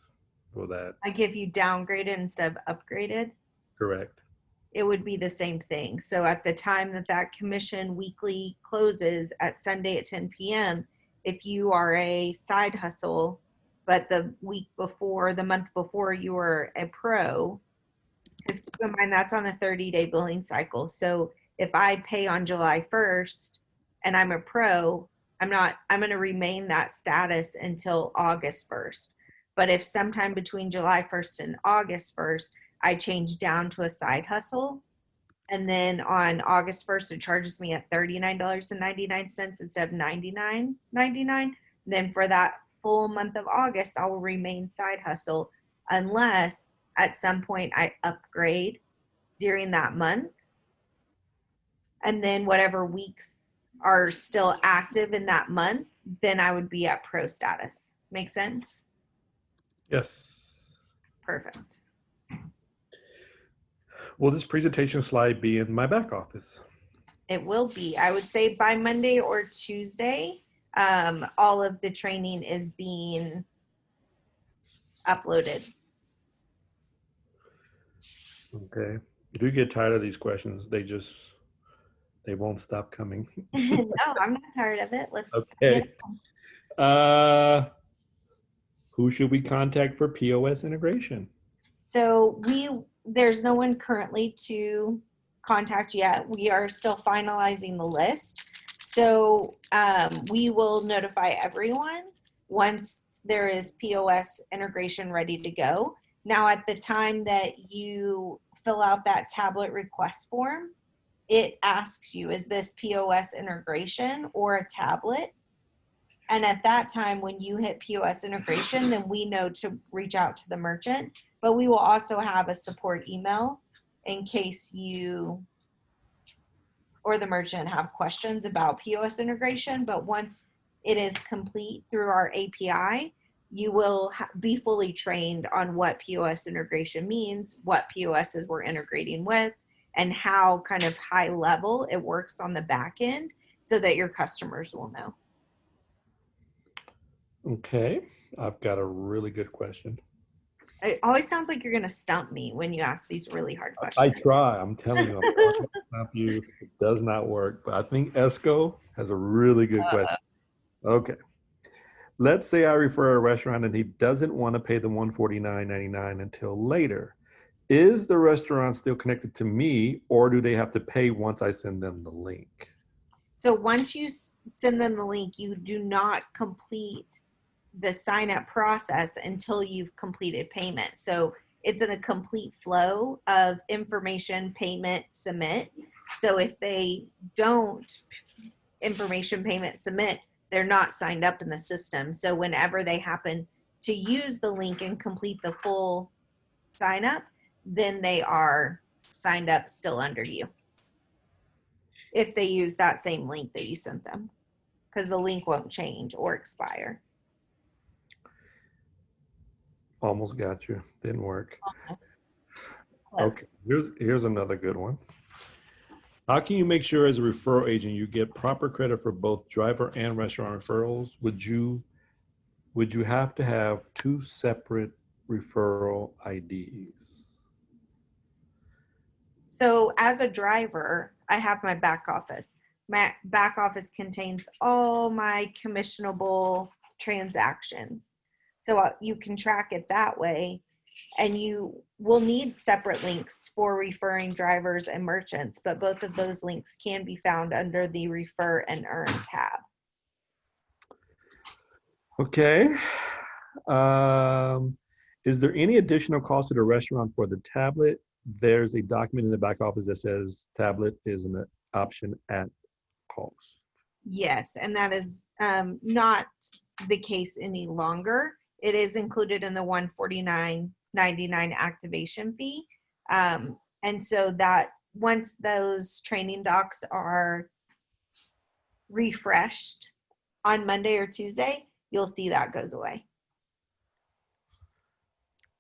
Speaker 2: will that?
Speaker 1: Like if you downgraded instead of upgraded,
Speaker 2: Correct.
Speaker 1: it would be the same thing. So at the time that that commission weekly closes at Sunday at 10 p.m., if you are a side hustle, but the week before, the month before you were a pro, because keep in mind that's on a 30-day billing cycle. So if I pay on July 1st and I'm a pro, I'm going to remain that status until August 1st. But if sometime between July 1st and August 1st, I change down to a side hustle, and then on August 1st, it charges me at $39.99 instead of $99.99, then for that full month of August, I will remain side hustle unless at some point I upgrade during that month. And then whatever weeks are still active in that month, then I would be at pro status. Make sense?
Speaker 2: Yes.
Speaker 1: Perfect.
Speaker 2: Will this presentation slide be in my back office?
Speaker 1: It will be. I would say by Monday or Tuesday, all of the training is being uploaded.
Speaker 2: Okay. If you get tired of these questions, they won't stop coming.
Speaker 1: No, I'm not tired of it. Let's
Speaker 2: Okay. Who should we contact for POS integration?
Speaker 1: So there's no one currently to contact yet. We are still finalizing the list. So we will notify everyone once there is POS integration ready to go. Now, at the time that you fill out that tablet request form, it asks you, is this POS integration or a tablet? And at that time, when you hit POS integration, then we know to reach out to the merchant. But we will also have a support email in case you or the merchant have questions about POS integration. But once it is complete through our API, you will be fully trained on what POS integration means, what POSs we're integrating with, and how kind of high level it works on the back end so that your customers will know.
Speaker 2: Okay, I've got a really good question.
Speaker 1: It always sounds like you're going to stump me when you ask these really hard
Speaker 2: I
Speaker 1: questions.
Speaker 2: try. I'm telling you, I'm trying to stop you. It does not work. But I think Esco has a really good question. Okay. Let's say I refer a restaurant and he doesn't want to pay the $149.99 until later. Is the restaurant still connected to me, or do they have to pay once I send them the link?
Speaker 1: So once you send them the link, you do not complete the sign up process until you've completed payment. So it's in a complete flow of information, payment, submit. So if they don't information, payment, submit, they're not signed up in the system. So whenever they happen to use the link and complete the full sign up, then they are signed up still under you. If they use that same link that you sent them, because the link won't change or expire.
Speaker 2: Almost got you. Didn't work.
Speaker 1: Almost.
Speaker 2: Okay,
Speaker 1: Close.
Speaker 2: here's another good one. How can you make sure as a referral agent you get proper credit for both driver and restaurant referrals? Would you have to have two separate referral IDs?
Speaker 1: So as a driver, I have my back office. My back office contains all my commissionable transactions. So you can track it that way. And you will need separate links for referring drivers and merchants, but both of those links can be found under the Refer and Earn tab.
Speaker 2: Okay. Um, is there any additional cost to the restaurant for the tablet? There's a document in the back office that says tablet is an option at cost.
Speaker 1: Yes, and that is not the case any longer. It is included in the $149.99 activation fee. And so that once those training docs are refreshed on Monday or Tuesday, you'll see that goes away.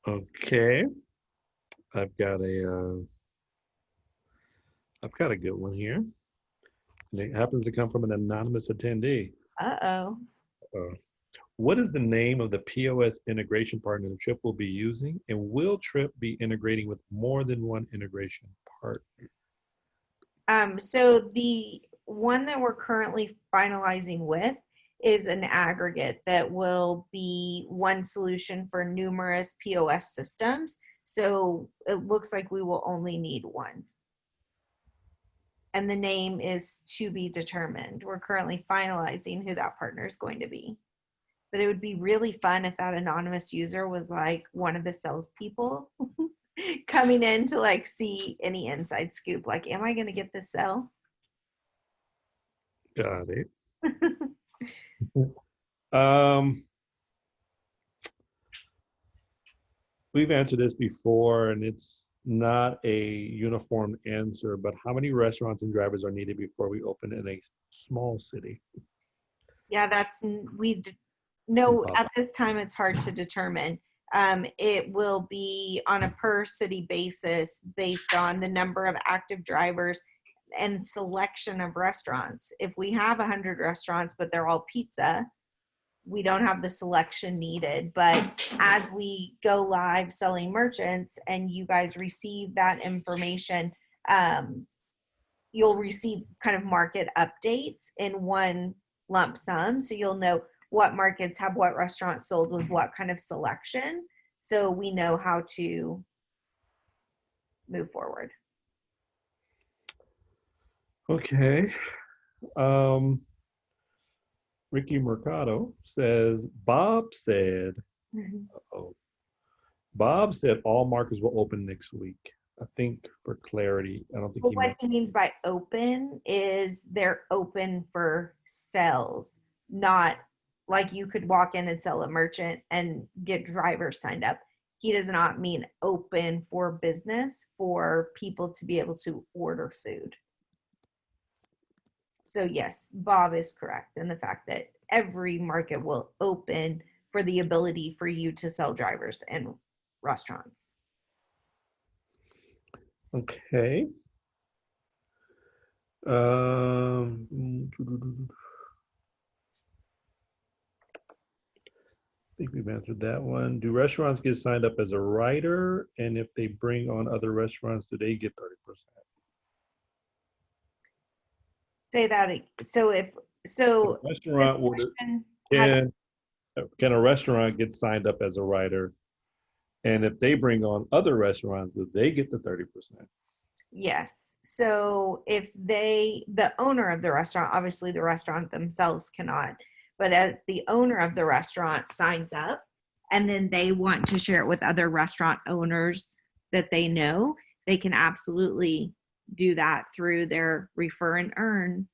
Speaker 2: Okay. I've got a good one here. And it happens to come from an anonymous attendee.
Speaker 1: Uh-oh.
Speaker 2: Uh, what is the name of the POS integration partner the Trip will be using? And will Trip be integrating with more than one integration partner?
Speaker 1: So the one that we're currently finalizing with is an aggregate that will be one solution for numerous POS systems. So it looks like we will only need one. And the name is to be determined. We're currently finalizing who that partner is going to be. But it would be really fun if that anonymous user was like one of the salespeople coming in to like see any inside scoop. Like, am I going to get this sale?
Speaker 2: Got it. Um, we've answered this before, and it's not a uniform answer, but how many restaurants and drivers are needed before we open in a small city?
Speaker 1: Yeah, no,
Speaker 2: Impossible.
Speaker 1: at this time it's hard to determine. It will be on a per city basis based on the number of active drivers and selection of restaurants. If we have 100 restaurants, but they're all pizza, we don't have the selection needed. But as we go live selling merchants and you guys receive that information, you'll receive kind of market updates in one lump sum. So you'll know what markets have what restaurants sold with what kind of selection. So we know how to move forward.
Speaker 2: Okay. Ricky Mercado says, oh, Bob said all markets will open next week. I think for clarity, I don't think
Speaker 1: But
Speaker 2: he
Speaker 1: what
Speaker 2: meant.
Speaker 1: he means by open is they're open for sales, not like you could walk in and sell a merchant and get drivers signed up. He does not mean open for business for people to be able to order food. So yes, Bob is correct in the fact that every market will open for the ability for you to sell drivers and restaurants.
Speaker 2: Okay. Um, I think we've answered that one. Do restaurants get signed up as a writer? And if they bring on other restaurants, do they get 30%?
Speaker 1: Say that. So if
Speaker 2: If a
Speaker 1: so, this
Speaker 2: restaurant would
Speaker 1: question has
Speaker 2: can can a restaurant get signed up as a writer? And if they bring on other restaurants, do they get the 30%?
Speaker 1: yes. So if the owner of the restaurant, obviously the restaurant themselves cannot, but as the owner of the restaurant signs up and then they want to share it with other restaurant owners that they know, they can absolutely do that through their refer and earn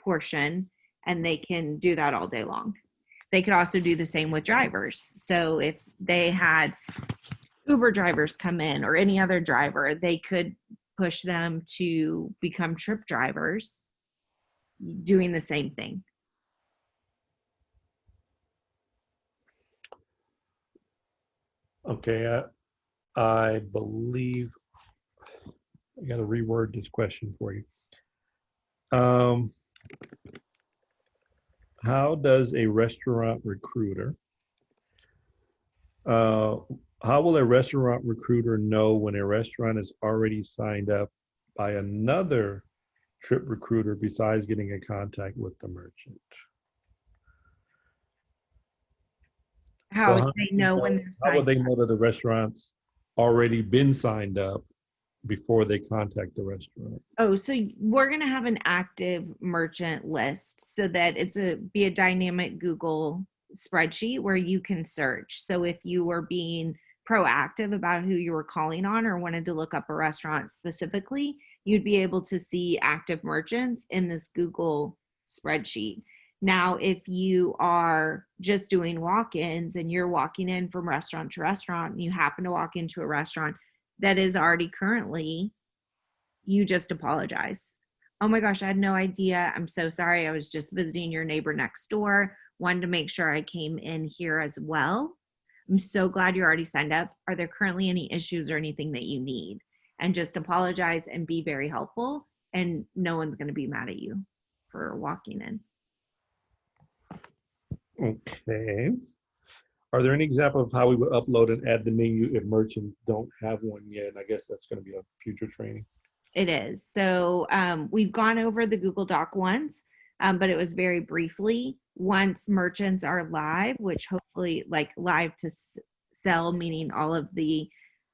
Speaker 1: portion, and they can do that all day long. They could also do the same with drivers. So if they had Uber drivers come in or any other driver, they could push them to become trip drivers doing the same thing.
Speaker 2: Okay, I believe I got to reword this question for you. Um, how does a restaurant recruiter, uh, how will a restaurant recruiter know when a restaurant is already signed up by another trip recruiter besides getting in contact with the merchant?
Speaker 1: How
Speaker 2: So
Speaker 1: would they know when they're
Speaker 2: how would
Speaker 1: signed?
Speaker 2: they know that the restaurant's already been signed up before they contact the restaurant?
Speaker 1: Oh, so we're going to have an active merchant list so that it's a dynamic Google spreadsheet where you can search. So if you were being proactive about who you were calling on or wanted to look up a restaurant specifically, you'd be able to see active merchants in this Google spreadsheet. Now, if you are just doing walk-ins and you're walking in from restaurant to restaurant and you happen to walk into a restaurant that is already currently, you just apologize. Oh my gosh, I had no idea. I'm so sorry. I was just visiting your neighbor next door. Wanted to make sure I came in here as well. I'm so glad you're already signed up. Are there currently any issues or anything that you need? And just apologize and be very helpful. And no one's going to be mad at you for walking in.
Speaker 2: Okay. Are there any example of how we would upload and add the menu if merchants don't have one yet? And I guess that's going to be a future training.
Speaker 1: It is. So we've gone over the Google Doc once, but it was very briefly. Once merchants are live, which hopefully like live to sell, meaning all of the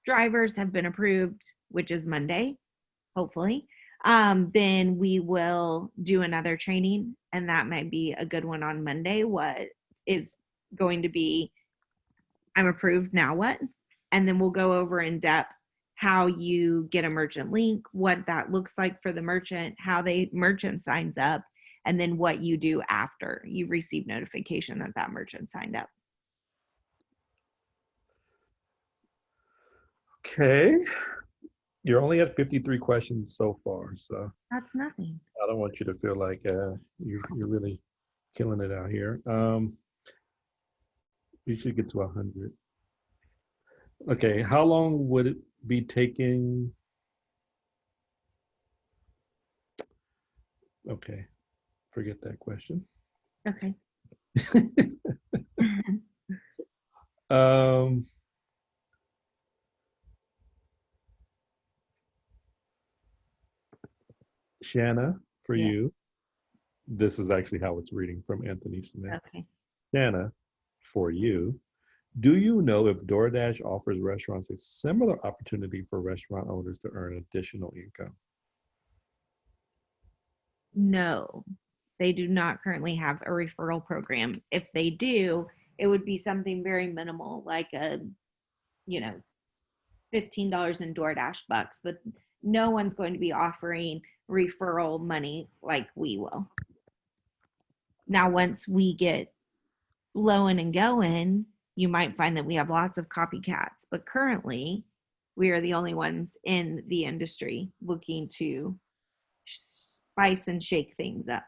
Speaker 1: drivers have been approved, which is Monday, hopefully, then we will do another training. And that might be a good one on Monday. What is going to be, I'm approved, now what? And then we'll go over in depth how you get a merchant link, what that looks like for the merchant, how the merchant signs up, and then what you do after you receive notification that that merchant signed up.
Speaker 2: Okay. You're only at 53 questions so far, so
Speaker 1: That's nothing.
Speaker 2: I don't want you to feel like you're really killing it out here. You should get to 100. Okay, how long would it be taking? Okay, forget that question.
Speaker 1: Okay.
Speaker 2: um, Shanna, for
Speaker 1: Yeah.
Speaker 2: you, this is actually how it's reading from Anthony Smith.
Speaker 1: Okay.
Speaker 2: Shanna, for you, do you know if DoorDash offers restaurants a similar opportunity for restaurant owners to earn additional income?
Speaker 1: No, they do not currently have a referral program. If they do, it would be something very minimal, like a, you know, $15 in DoorDash bucks, but no one's going to be offering referral money like we will. Now, once we get blowing and going, you might find that we have lots of copycats, but currently we are the only ones in the industry looking to spice and shake things up.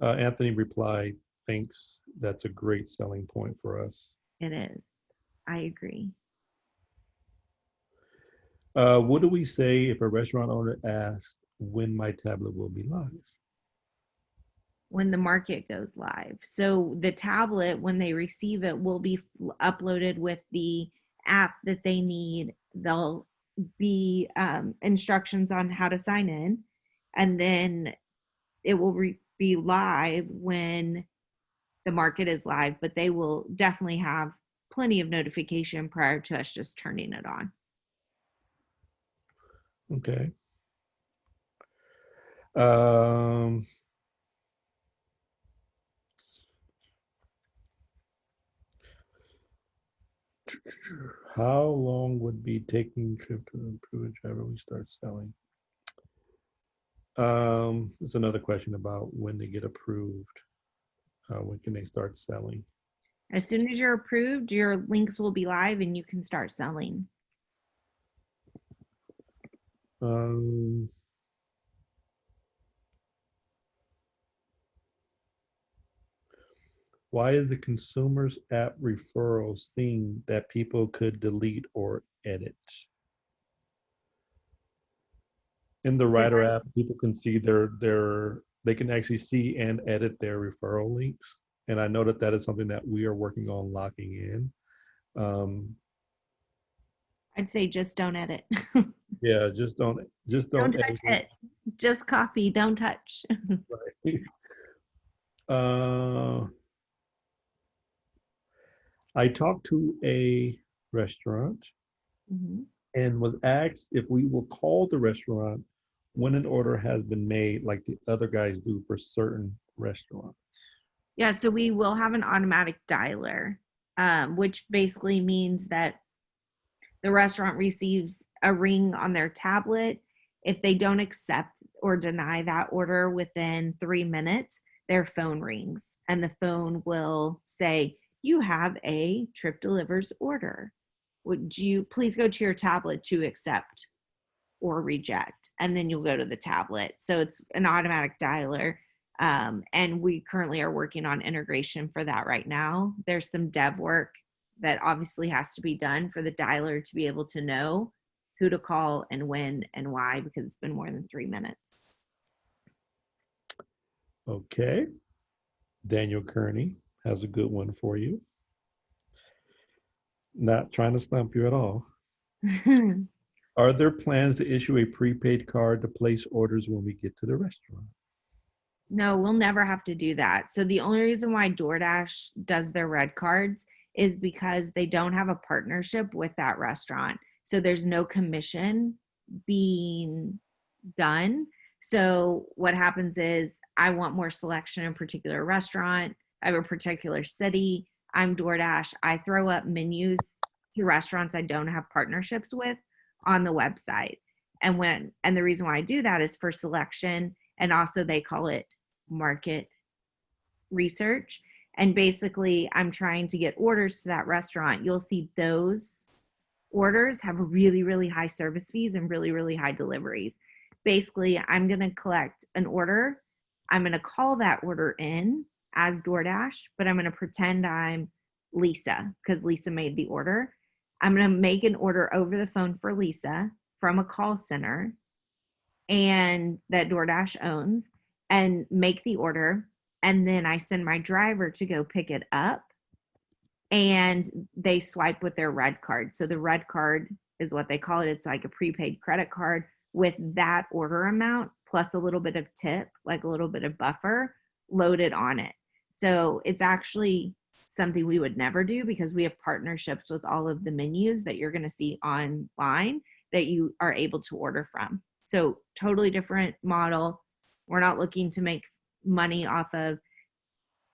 Speaker 2: Anthony replied, thanks. That's a great selling point for us.
Speaker 1: It is. I agree.
Speaker 2: What do we say if a restaurant owner asks when my tablet will be live?
Speaker 1: When the market goes live. So the tablet, when they receive it, will be uploaded with the app that they need. There'll be instructions on how to sign in, and then it will be live when the market is live, but they will definitely have plenty of notification prior to us just turning it on.
Speaker 2: Okay. Um, how long would be taking trip to improve a driver we start selling? There's another question about when they get approved. When can they start selling?
Speaker 1: As soon as you're approved, your links will be live and you can start selling.
Speaker 2: Um, why is the consumer's app referral seeing that people could delete or edit? In the Writer app, people can see they can actually see and edit their referral links. And I know that that is something that we are working on locking in.
Speaker 1: I'd say just don't edit.
Speaker 2: Yeah, just don't
Speaker 1: Don't
Speaker 2: edit
Speaker 1: touch it. Just copy, don't touch.
Speaker 2: it. I talked to a restaurant
Speaker 1: Mhm.
Speaker 2: and was asked if we will call the restaurant when an order has been made, like the other guys do for certain restaurants.
Speaker 1: Yeah, so we will have an automatic dialer, which basically means that the restaurant receives a ring on their tablet. If they don't accept or deny that order within 3 minutes, their phone rings and the phone will say, "You have a TripDelivers order. Would you please go to your tablet to accept or reject?" And then you'll go to the tablet. So it's an automatic dialer. And we currently are working on integration for that right now. There's some dev work that obviously has to be done for the dialer to be able to know who to call and when and why, because it's been more than 3 minutes.
Speaker 2: Okay. Daniel Kearney has a good one for you. Not trying to stump you at all. Are there plans to issue a prepaid card to place orders when we get to the restaurant?
Speaker 1: No, we'll never have to do that. So the only reason why DoorDash does their red cards is because they don't have a partnership with that restaurant. So there's no commission being done. So what happens is I want more selection in a particular restaurant. I have a particular city. I'm DoorDash. I throw up menus to restaurants I don't have partnerships with on the website. And the reason why I do that is for selection, and also they call it market research. And basically I'm trying to get orders to that restaurant. You'll see those orders have really, really high service fees and really, really high deliveries. Basically, I'm going to collect an order. I'm going to call that order in as DoorDash, but I'm going to pretend I'm Lisa because Lisa made the order. I'm going to make an order over the phone for Lisa from a call center and that DoorDash owns and make the order. And then I send my driver to go pick it up and they swipe with their red card. So the red card is what they call it. It's like a prepaid credit card with that order amount plus a little bit of tip, like a little bit of buffer loaded on it. So it's actually something we would never do because we have partnerships with all of the menus that you're going to see online that you are able to order from. So totally different model. We're not looking to make money off of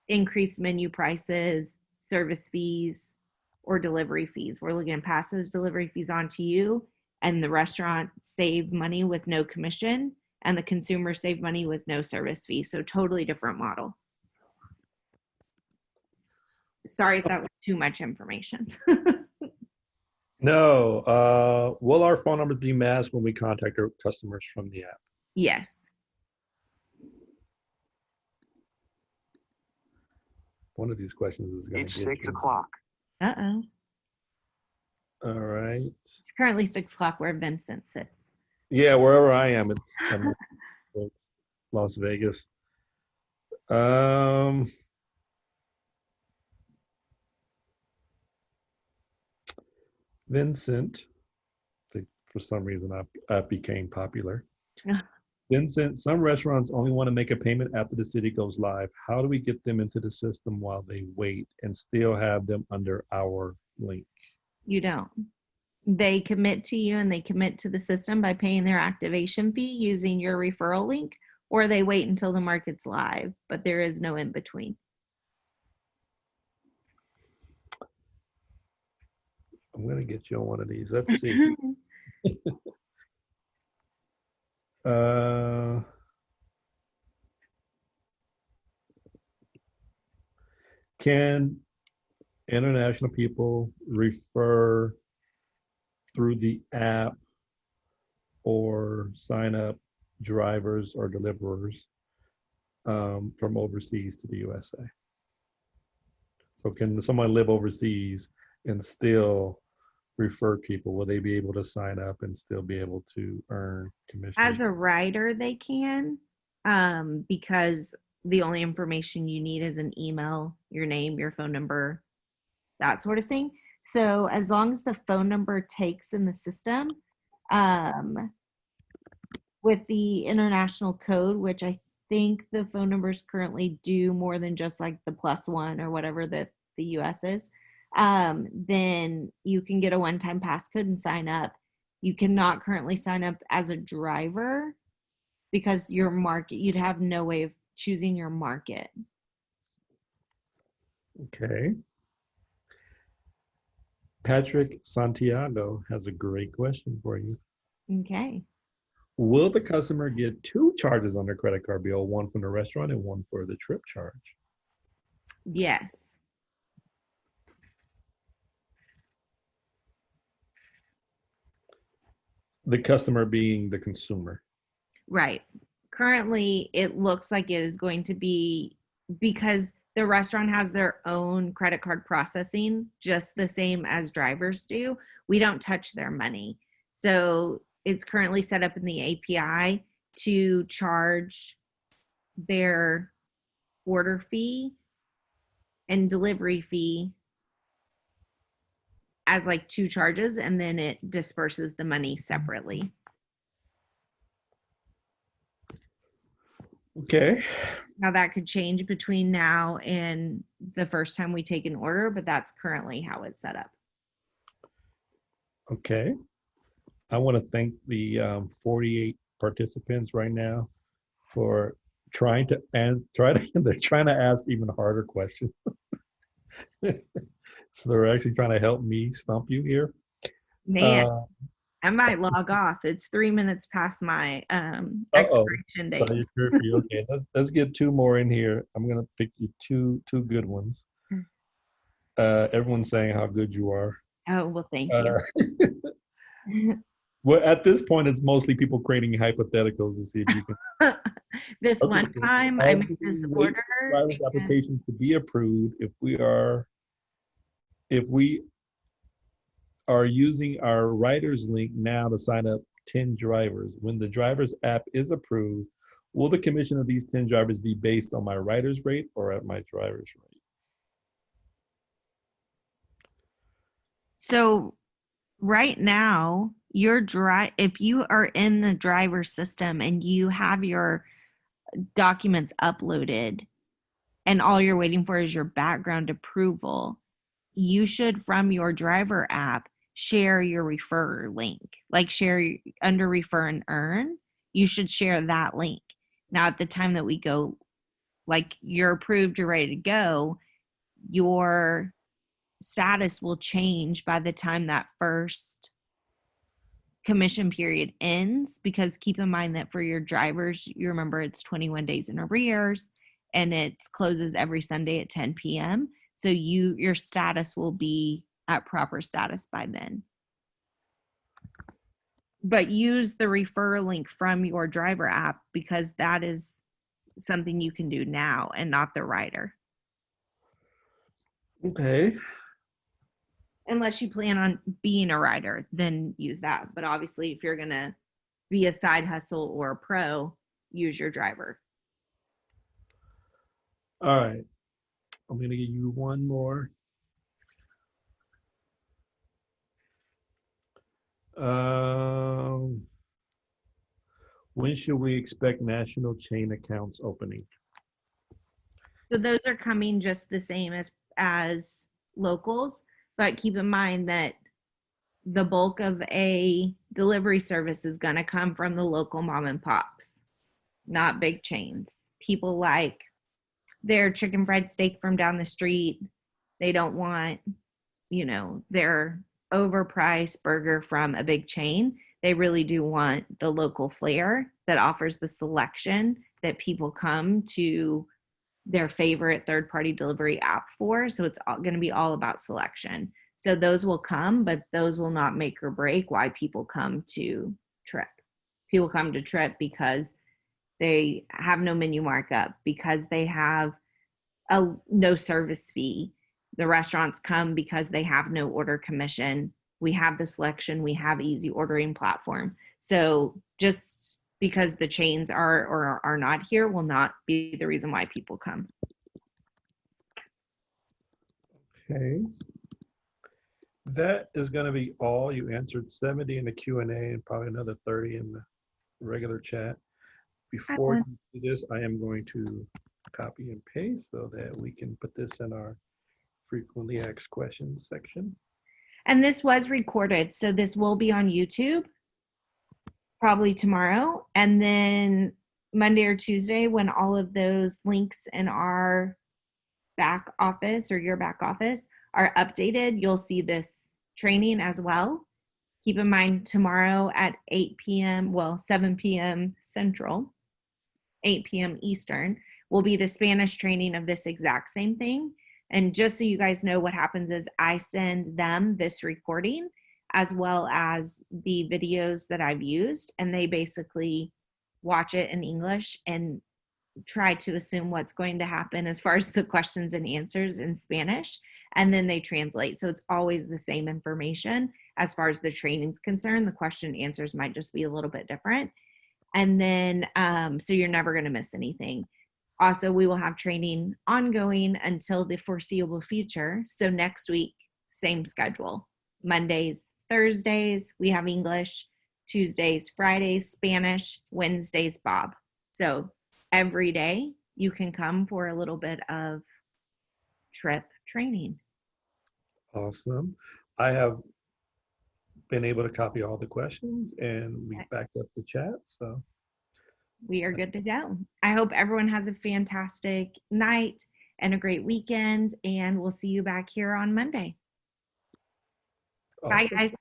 Speaker 1: increased menu prices, service fees, or delivery fees. We're looking to pass those delivery fees on to you, and the restaurant save money with no commission, and the consumer save money with no service fee. So totally different model. Sorry if that was too much information.
Speaker 2: No. Will our phone numbers be masked when we contact our customers from the app?
Speaker 1: Yes.
Speaker 2: One of these questions is going
Speaker 3: It's
Speaker 2: to get
Speaker 3: 6
Speaker 2: you.
Speaker 3: o'clock.
Speaker 1: Uh-oh.
Speaker 2: All right.
Speaker 1: It's currently 6 o'clock where Vincent sits.
Speaker 2: Yeah, wherever I am, it's Las Vegas. Vincent, I think for some reason I became popular. Vincent, some restaurants only want to make a payment after the city goes live. How do we get them into the system while they wait and still have them under our link?
Speaker 1: You don't. They commit to you and they commit to the system by paying their activation fee using your referral link, or they wait until the market's live, but there is no in between.
Speaker 2: I'm going to get you on one of these. Let's see. Can international people refer through the app or sign up drivers or deliverers from overseas to the USA? So can someone live overseas and still refer people? Will they be able to sign up and still be able to earn commission?
Speaker 1: As a rider, they can, because the only information you need is an email, your name, your phone number, that sort of thing. So as long as the phone number takes in the system, with the international code, which I think the phone numbers currently do more than just like the +1 or whatever that the US is, then you can get a one-time passcode and sign up. You cannot currently sign up as a driver because your market, you'd have no way of choosing your market.
Speaker 2: Okay. Patrick Santiago has a great question for you.
Speaker 1: Okay.
Speaker 2: Will the customer get 2 charges on their credit card bill, one from the restaurant and one for the trip charge?
Speaker 1: Yes.
Speaker 2: The customer being the consumer.
Speaker 1: Right. Currently, it looks like it is going to be, because the restaurant has their own credit card processing, just the same as drivers do. We don't touch their money. So it's currently set up in the API to charge their order fee and delivery fee as like 2 charges, and then it disperses the money separately.
Speaker 2: Okay.
Speaker 1: Now that could change between now and the first time we take an order, but that's currently how it's set up.
Speaker 2: Okay. I want to thank the 48 participants right now for trying to they're trying to ask even harder questions. So they're actually trying to help me stump you here.
Speaker 1: Man, I might log off. It's 3 minutes past my expiration date.
Speaker 2: So you're curfew. Okay, let's get 2 more in here. I'm gonna pick you two good ones. Everyone's saying how good you are.
Speaker 1: Oh, well, thank you.
Speaker 2: Well, at this point, it's mostly people creating hypotheticals to see if you can.
Speaker 1: This one time I made this order.
Speaker 2: Driver's application to be approved if we are using our riders link now to sign up 10 drivers. When the driver's app is approved, will the commission of these 10 drivers be based on my rider's rate or at my driver's rate?
Speaker 1: So right now, if you are in the driver system and you have your documents uploaded and all you're waiting for is your background approval, you should, from your driver app, share your refer link, like share under refer and earn. You should share that link. Now, at the time that we go, like you're approved, you're ready to go, your status will change by the time that first commission period ends, because keep in mind that for your drivers, you remember it's 21 days in arrears and it closes every Sunday at 10 p.m. So your status will be at proper status by then. But use the referral link from your driver app, because that is something you can do now and not the rider.
Speaker 2: Okay.
Speaker 1: Unless you plan on being a rider, then use that. But obviously, if you're going to be a side hustle or a pro, use your driver.
Speaker 2: All right. I'm going to give you one more. When should we expect national chain accounts opening?
Speaker 1: So those are coming just the same as locals, but keep in mind that the bulk of a delivery service is going to come from the local mom and pops, not big chains. People like their chicken fried steak from down the street. They don't want, their overpriced burger from a big chain. They really do want the local flair that offers the selection that people come to their favorite third-party delivery app for. So it's going to be all about selection. So those will come, but those will not make or break why people come to Trip. People come to Trip because they have no menu markup, because they have a no service fee. The restaurants come because they have no order commission. We have the selection. We have easy ordering platform. So just because the chains are or are not here will not be the reason why people come.
Speaker 2: Okay. That is going to be all. You answered 70 in the Q&A and probably another 30 in the regular chat. Before you do this, I am going to copy and paste so that we can put this in our frequently asked questions section.
Speaker 1: And this was recorded, so this will be on YouTube probably tomorrow. And then Monday or Tuesday, when all of those links in our back office or your back office are updated, you'll see this training as well. Keep in mind, tomorrow at 8 p.m., 7 p.m. Central, 8 p.m. Eastern, will be the Spanish training of this exact same thing. And just so you guys know, what happens is I send them this recording as well as the videos that I've used, and they basically watch it in English and try to assume what's going to happen as far as the questions and answers in Spanish, and then they translate. So it's always the same information as far as the training's concerned. The question and answers might just be a little bit different. And then, so you're never going to miss anything. Also, we will have training ongoing until the foreseeable future. So next week, same schedule. Mondays, Thursdays, we have English. Tuesdays, Fridays, Spanish. Wednesdays, Bob. So every day you can come for a little bit of Trip training.
Speaker 2: Awesome. I have been able to copy all the questions and we backed up the chat. So
Speaker 1: we are good to go. I hope everyone has a fantastic night and a great weekend, and we'll see you back here on Monday. Awesome. Bye, guys.